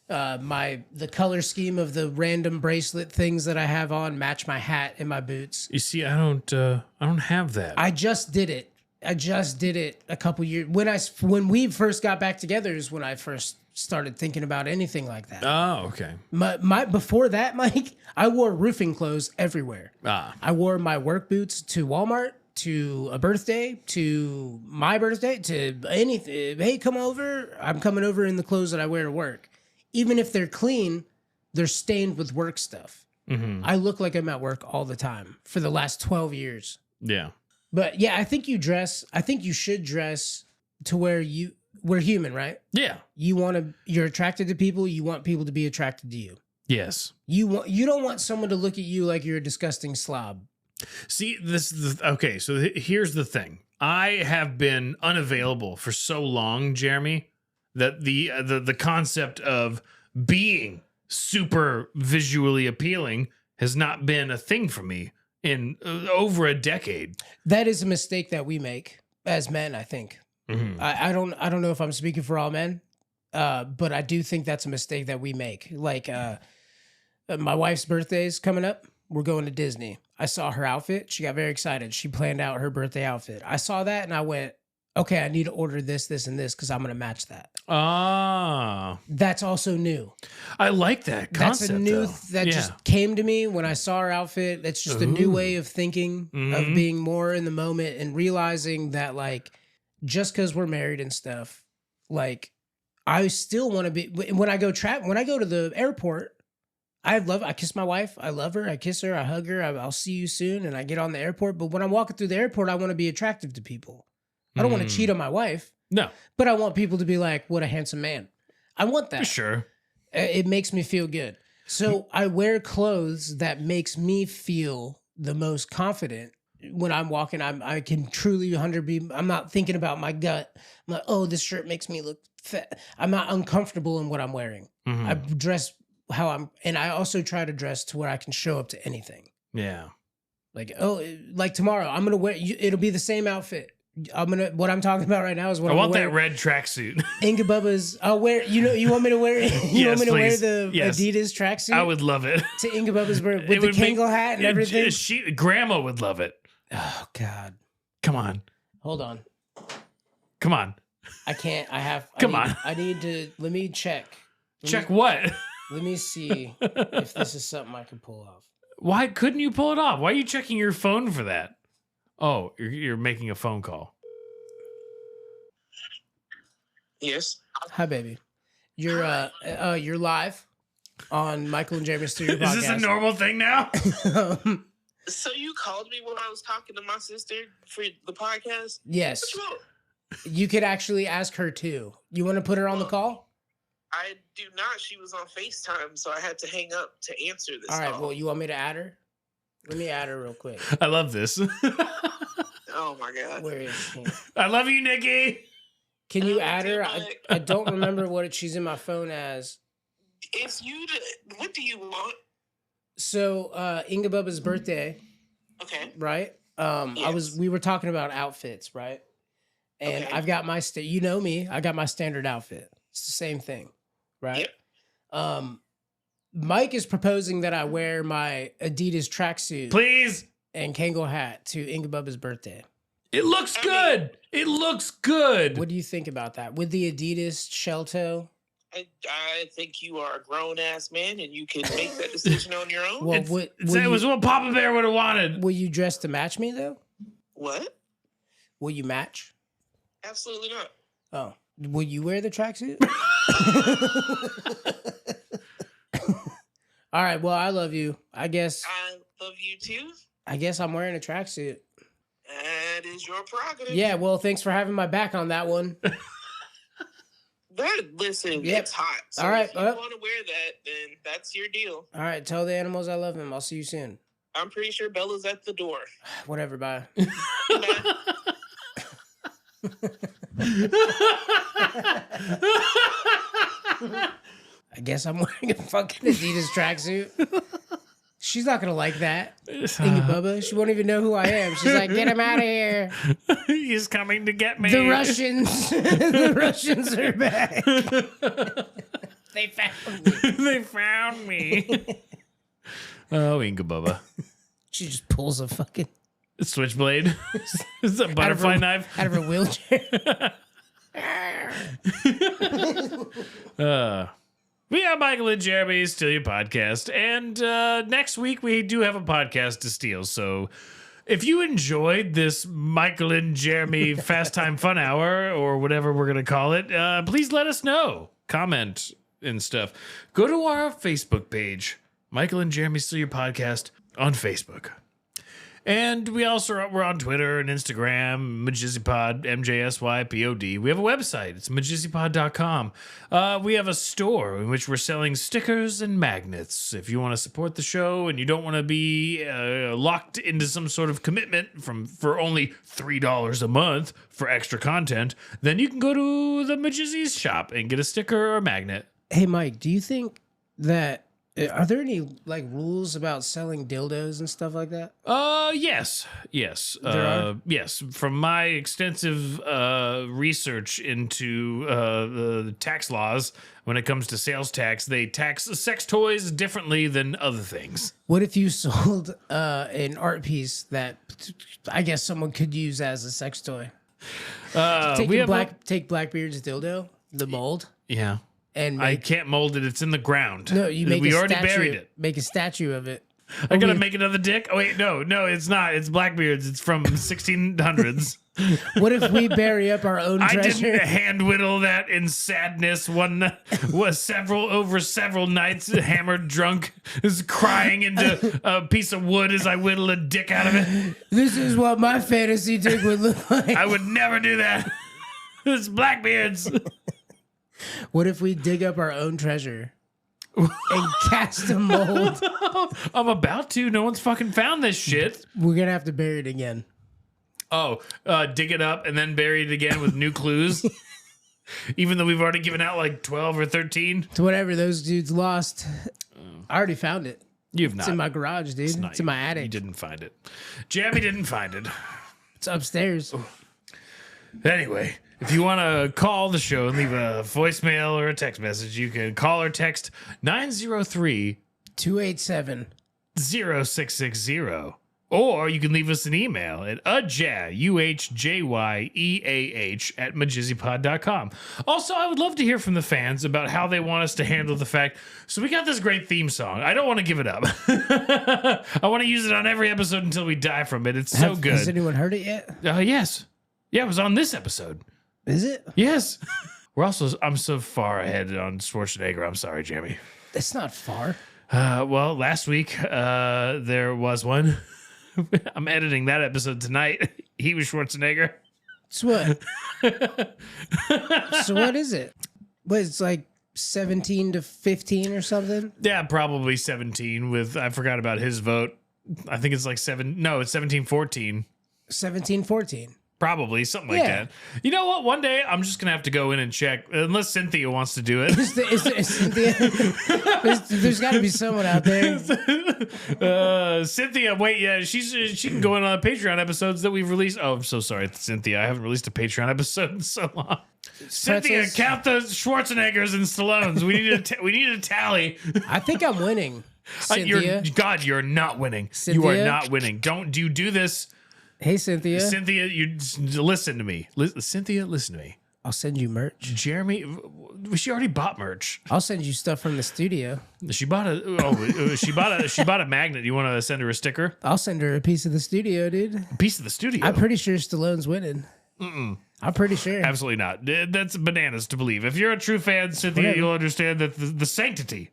The color scheme of the random bracelet things that I have on match my hat and my boots. You see, I don't have that. I just did it. A couple years when we first got back together is when I first started thinking about anything like that. Oh, okay. My before that, Mike, I wore roofing clothes everywhere. I wore my work boots to Walmart, to a birthday, to my birthday, to anything. Hey, come over. I'm coming over in the clothes that I wear to work. Even if they're clean, they're stained with work stuff. Mm-hmm. I look like I'm at work all the time for the last 12 years. Yeah. But yeah, I think you should dress to where we're human, right? Yeah. You're attracted to people. You want people to be attracted to you. Yes. You don't want someone to look at you like you're a disgusting slob. See, okay, so here's the thing. I have been unavailable for so long, Jeremy, that the concept of being super visually appealing has not been a thing for me in over a decade. That is a mistake that we make as men, I think. Mm-hmm. I don't know if I'm speaking for all men, but I do think that's a mistake that we make. Like my wife's birthday is coming up. We're going to Disney. I saw her outfit. She got very excited. She planned out her birthday outfit. I saw that and I went, okay, I need to order this, this, and this because I'm going to match that. Ah. That's also new. I like that concept. That's a new just came to me when I saw her outfit. That's just a new way of thinking, of being more in the moment and realizing that, like, just because we're married and stuff, like, I still want to be, when I go to the airport, I kiss my wife. I love her. I kiss her. I hug her. I'll see you soon. And I get on the airport. But when I'm walking through the airport, I want to be attractive to people. I don't want to cheat on my wife. No. But I want people to be like, what a handsome man. I want that. For sure. It makes me feel good. So I wear clothes that makes me feel the most confident. When I'm walking, I can truly I'm not thinking about my gut. I'm like, oh, this shirt makes me look fat. I'm not uncomfortable in what I'm wearing. Mm-hmm. I dress and I also try to dress to where I can show up to anything. Yeah. Like tomorrow, I'm going to wear, it'll be the same outfit. What I'm talking about right now is what I want that red tracksuit. Inga Bubba's, I'll wear, you want me to wear, wear the Adidas tracksuit? I would love it. To Inga Bubba's birthday with the Kangol hat and everything? Grandma would love it. Oh, God. Come on. Hold on. Come on. I can't, I need to, let me check. What? Let me see if this is something I can pull off. Why couldn't you pull it off? Why are you checking your phone for that? Oh, you're making a phone call. Yes. Hi, baby. You're live on Michael and Jeremy Studio Podcast. Is this a normal thing now? So you called me when I was talking to my sister for the podcast? Yes. You could actually ask her too. You want to put her on the call? I do not. She was on FaceTime, so I had to hang up to answer this. All right. Well, you want me to add her? Let me add her real quick. I love this. Oh my God. Where is she? I love you, Nikki. Can you add her? I don't remember what she's in my phone as. It's you. What do you want? So, Inga Bubba's birthday. Okay. Right. Yes. We were talking about outfits, right? And okay. I've got my you know me. I got my standard outfit. It's the same thing, right? Yep. Mike is proposing that I wear my Adidas tracksuit, please, and Kangol hat to Inga Bubba's birthday. It looks good. It looks good. What do you think about that? With the Adidas shell toe? I think you are a grown ass man and you can make that decision on your own. Well, It was what Papa Bear would have wanted. will you dress to match me though? What? Will you match? Absolutely not. Oh, will you wear the tracksuit? All right. Well, I love you. I guess I love you too. I'm wearing a tracksuit. That is your prerogative. Yeah. Well, thanks for having my back on that one. Listen, Yep. it's hot. So All right, if you want to wear that, then that's your deal. All right. Tell the animals I love them. I'll see you soon. I'm pretty sure Bella's at the door. Whatever. Bye. Goodbye. I guess I'm wearing a fucking Adidas tracksuit. She's not gonna like that. Inga Bubba. She won't even know who I am. She's like, get him out of here. He's coming to get me. The Russians. The Russians are back. They found me. They found me. Oh, Inga Bubba. She just pulls a fucking Switchblade. It's a butterfly knife. out of her wheelchair. We are Michael and Jeremy, Steal Your Podcast. And next week we do have a podcast to steal. So if you enjoyed this Michael and Jeremy Fast Time Fun Hour, or whatever we're going to call it, please let us know. Comment and stuff. Go to our Facebook page, Michael and Jeremy Steal Your Podcast on Facebook. And we're on Twitter and Instagram, MajizzyPod, MJSYPOD. We have a website. It's majizzypod.com. We have a store in which we're selling stickers and magnets. If you want to support the show and you don't want to be locked into some sort of commitment for only $3 a month for extra content, then you can go to the Majizzy's shop and get a sticker or a magnet. Hey, Mike, do you think that are there any like rules about selling dildos and stuff like that? Yes. There are? Yes. From my extensive research into the tax laws, when it comes to sales tax, they tax sex toys differently than other things. What if you sold an art piece that I guess someone could use as a sex toy? Take Blackbeard's dildo, the mold, Yeah. and I can't mold it. It's in the ground. no, you make we a already statue, buried it. Make a statue of it. I gotta make another dick. Oh wait, no, it's not. It's Blackbeard's. It's from 1600s. What if we bury up our own I treasure? didn't hand whittle that in sadness. Over several nights, hammered, drunk, is crying into a piece of wood as I whittle a dick out of it. This is what my fantasy dick would look like. I would never do that. It's Blackbeard's. What if we dig up our own treasure and cast a mold? I'm about to. No one's fucking found this shit. We're gonna have to bury it again. Oh, dig it up and then bury it again with new clues. Even though we've already given out like 12 or 13. To whatever those dudes lost. I already found it. You've It's not. in my garage, dude. It's in my attic. You didn't find it. Jamie didn't find it. It's upstairs. Anyway, if you want to call the show and leave a voicemail or a text message, you can call or text 903 287. 0660. Or you can leave us an email at UHJYEAH at majizzypod.com. Also, I would love to hear from the fans about how they want us to handle the fact. So we got this great theme song. I don't want to give it up. I want to use it on every episode until we die from it. It's so good. Has anyone heard it yet? Yes. Yeah, it was on this episode. Is it? Yes. I'm so far ahead on Schwarzenegger. I'm sorry, Jamie. It's not far. Well, last week there was one. I'm editing that episode tonight. He was Schwarzenegger. So what? So what is it? What, it's like 17 to 15 or something? Yeah, probably 17 I forgot about his vote. I think it's like it's 17-14. 17-14. Probably, something like Yeah. that. You know what? One day, I'm just going to have to go in and check, unless Cynthia wants to do it. Is Cynthia? There's got to be someone out there. Cynthia, wait, yeah, she can go in on the Patreon episodes that we've released. Oh, I'm so sorry, Cynthia. I haven't released a Patreon episode in so long. Cynthia, Pretzels. count the Schwarzeneggers and Stallones. We need a tally. I think I'm winning. Cynthia. You're not winning. You Cynthia? are not winning. Don't do this. Hey, Cynthia. Cynthia, you listen to me. Cynthia, listen to me. I'll send you merch. Jeremy, she already bought merch. I'll send you stuff from the studio. She bought she bought a magnet. You want to send her a sticker? I'll send her a piece of the studio, dude. A piece of the studio. I'm pretty sure Stallone's winning. I'm pretty sure. Absolutely not. That's bananas to believe. If you're a true fan, Cynthia, Whatever. you'll understand that the sanctity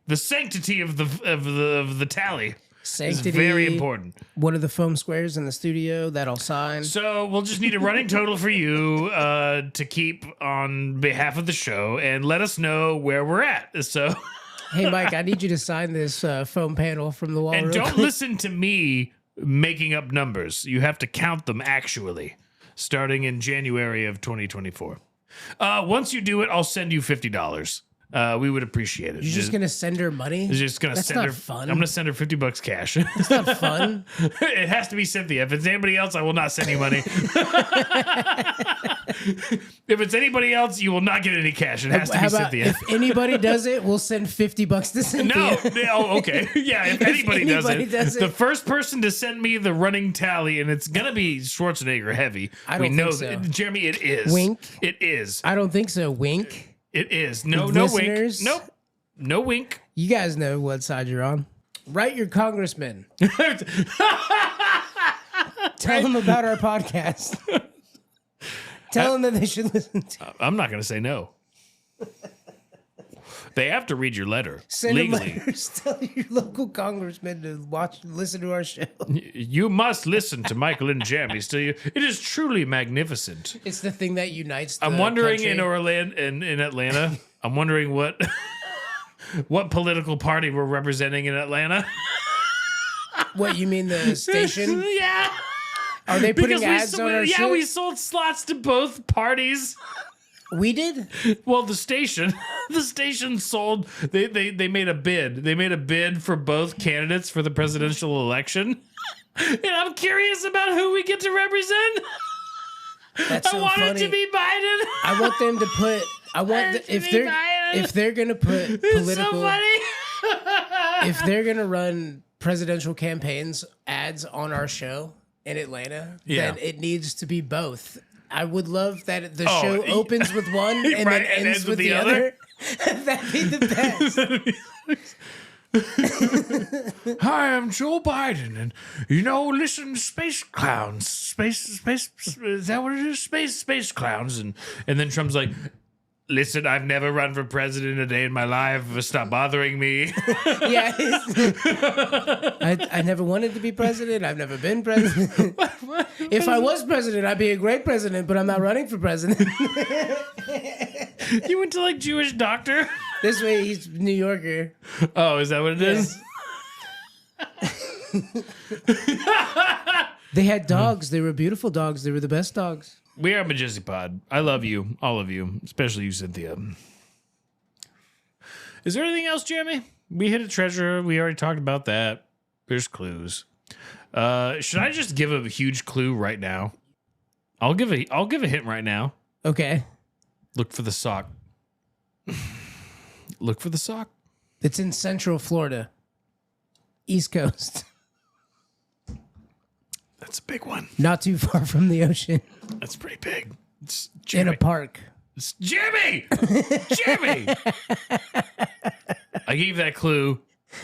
of the tally Sanctity. is very important. One of the foam squares in the studio that I'll sign. So we'll just need a running total for you to keep on behalf of the show, and let us know where we're at. So, Hey, Mike, I need you to sign this foam panel from the wall. and real don't quick. listen to me making up numbers. You have to count them actually, starting in January of 2024. Once you do it, I'll send you $50. We would appreciate it. You're just gonna send her money? Just gonna That's send not her. fun. I'm gonna send her $50 cash. It's not fun. It has to be Cynthia. If it's anybody else, I will not send you money. If it's anybody else, you will not get any cash. It has to How be about Cynthia. if anybody does it, we'll send $50 to Cynthia. No, okay. Yeah, if anybody does anybody it, does it. the first person to send me the running tally, and it's gonna be Schwarzenegger heavy. I don't we know think so. that. Jeremy, it is. Wink. It is. I don't think so. Wink. It is. No wink. Listeners. Nope. No wink. You guys know what side you're on. Write your congressman. Tell them about our podcast. Tell them that they should listen to. I'm not gonna say no. They have to read your letter Send them legally. letters. Tell your local congressman to listen to our show. You must listen to Michael and Jeremy. Still, it is truly magnificent. It's the thing that unites. The I'm wondering country. in Orlando, in Atlanta. I'm wondering what political party we're representing in Atlanta. What you mean the station? Yeah, Are they putting because ads on our shit? we sold slots to both parties. We did. Well, the station sold. They made a bid. They made a bid for both candidates for the presidential election, and I'm curious about who we get to represent. That's so I want funny. it to be Biden. I want them to put. I want it to if be they're Biden. if they're gonna put It's so political funny. if they're gonna run presidential campaigns ads on our show in Atlanta, Yeah. then it needs to be both. I would love that the Oh, show opens with one and Right, then and ends with the other. That'd be the best. Hi, I'm Joe Biden, and listen, space clowns, space. Is that what it is? Space clowns, and then Trump's like, listen, I've never run for president a day in my life. Stop bothering me. Yeah. I never wanted to be president. I've never been president. If I was president, I'd be a great president, but I'm not running for president. You went to like Jewish doctor. This way, he's New Yorker. Oh, is that what it is? They had dogs. They were beautiful dogs. They were the best dogs. We are Majesty Pod. I love you, all of you, especially you, Cynthia. Is there anything else, Jeremy? We hit a treasure. We already talked about that. There's clues. Should I just give a huge clue right now? I'll give a hint right now. Okay. Look for the sock. Look for the sock. It's in Central Florida. East Coast. That's a big one. Not too far from the ocean. That's pretty big. It's In Jeremy. a park. It's Jeremy! Jeremy! I gave that clue.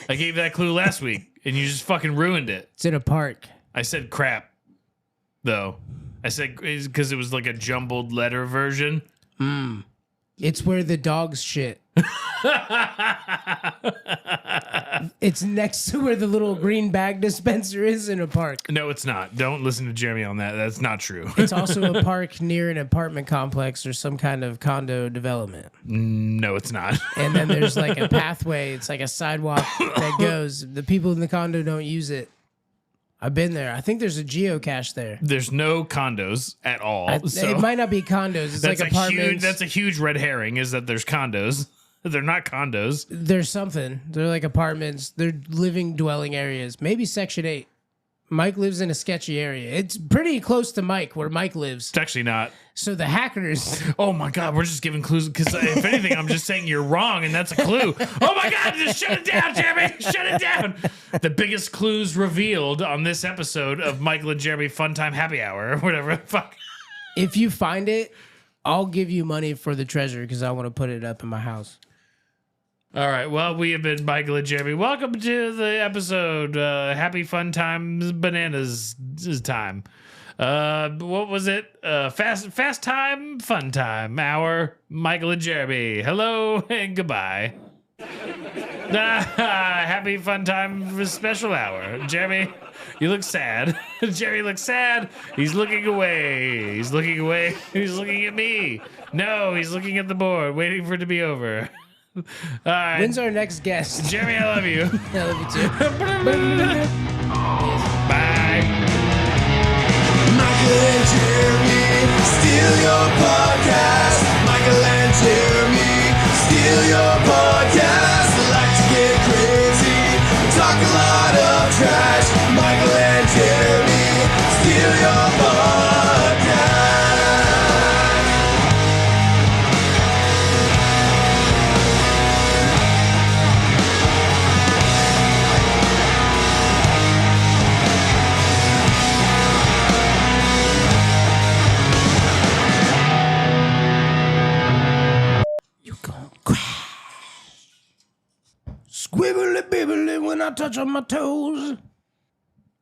I gave that clue last week, and you just fucking ruined it. It's in a park. I said crap, though. I said because it was like a jumbled letter version. It's where the dogs shit. It's next to where the little green bag dispenser is in a park. No, it's not. Don't listen to Jeremy on that. That's not true. It's also a park near an apartment complex or some kind of condo development. No, it's not. And then there's like a pathway. It's like a sidewalk that goes. The people in the condo don't use it. I've been there. I think there's a geocache there. There's no condos at all. It might not be condos. It's like apartments. That's a huge red herring. Is that there's condos? They're not condos. There's something. They're like apartments. They're living dwelling areas. Maybe Section 8. Mike lives in a sketchy area. It's pretty close to Mike, where Mike lives. It's actually not. So the hackers. Oh my God, we're just giving clues because if anything, I'm just saying you're wrong, and that's a clue. Oh my God, just shut it down, Jeremy. Shut it down. The biggest clues revealed on this episode of Michael and Jeremy Fun Time Happy Hour or whatever. Fuck. If you find it, I'll give you money for the treasure because I want to put it up in my house. All right. Well, we have been Michael and Jeremy. Welcome to the episode. Happy fun times, bananas time. What was it? Fast time, fun time hour. Michael and Jeremy. Hello and goodbye. Happy fun time special hour. Jeremy, you look sad. Jeremy looks sad. He's looking away. He's looking away. He's looking at me. No, he's looking at the board, waiting for it to be over. All right. When's our next guest? Jeremy, I love you. I love you too. Bye. Michael and Jeremy steal your podcast. Michael and Jeremy steal your podcast. They like to get crazy, talk a lot of trash. Michael and Jeremy steal your podcast. Squibbly bibbly when I touch on my toes.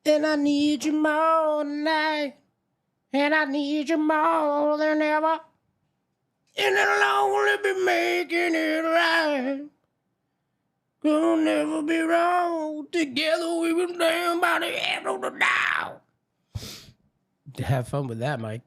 And I need you more tonight. And I need you more than ever. And I'll only be making it right. Gonna never be wrong. Together we were down by the end of the now. Have fun with that, Mike.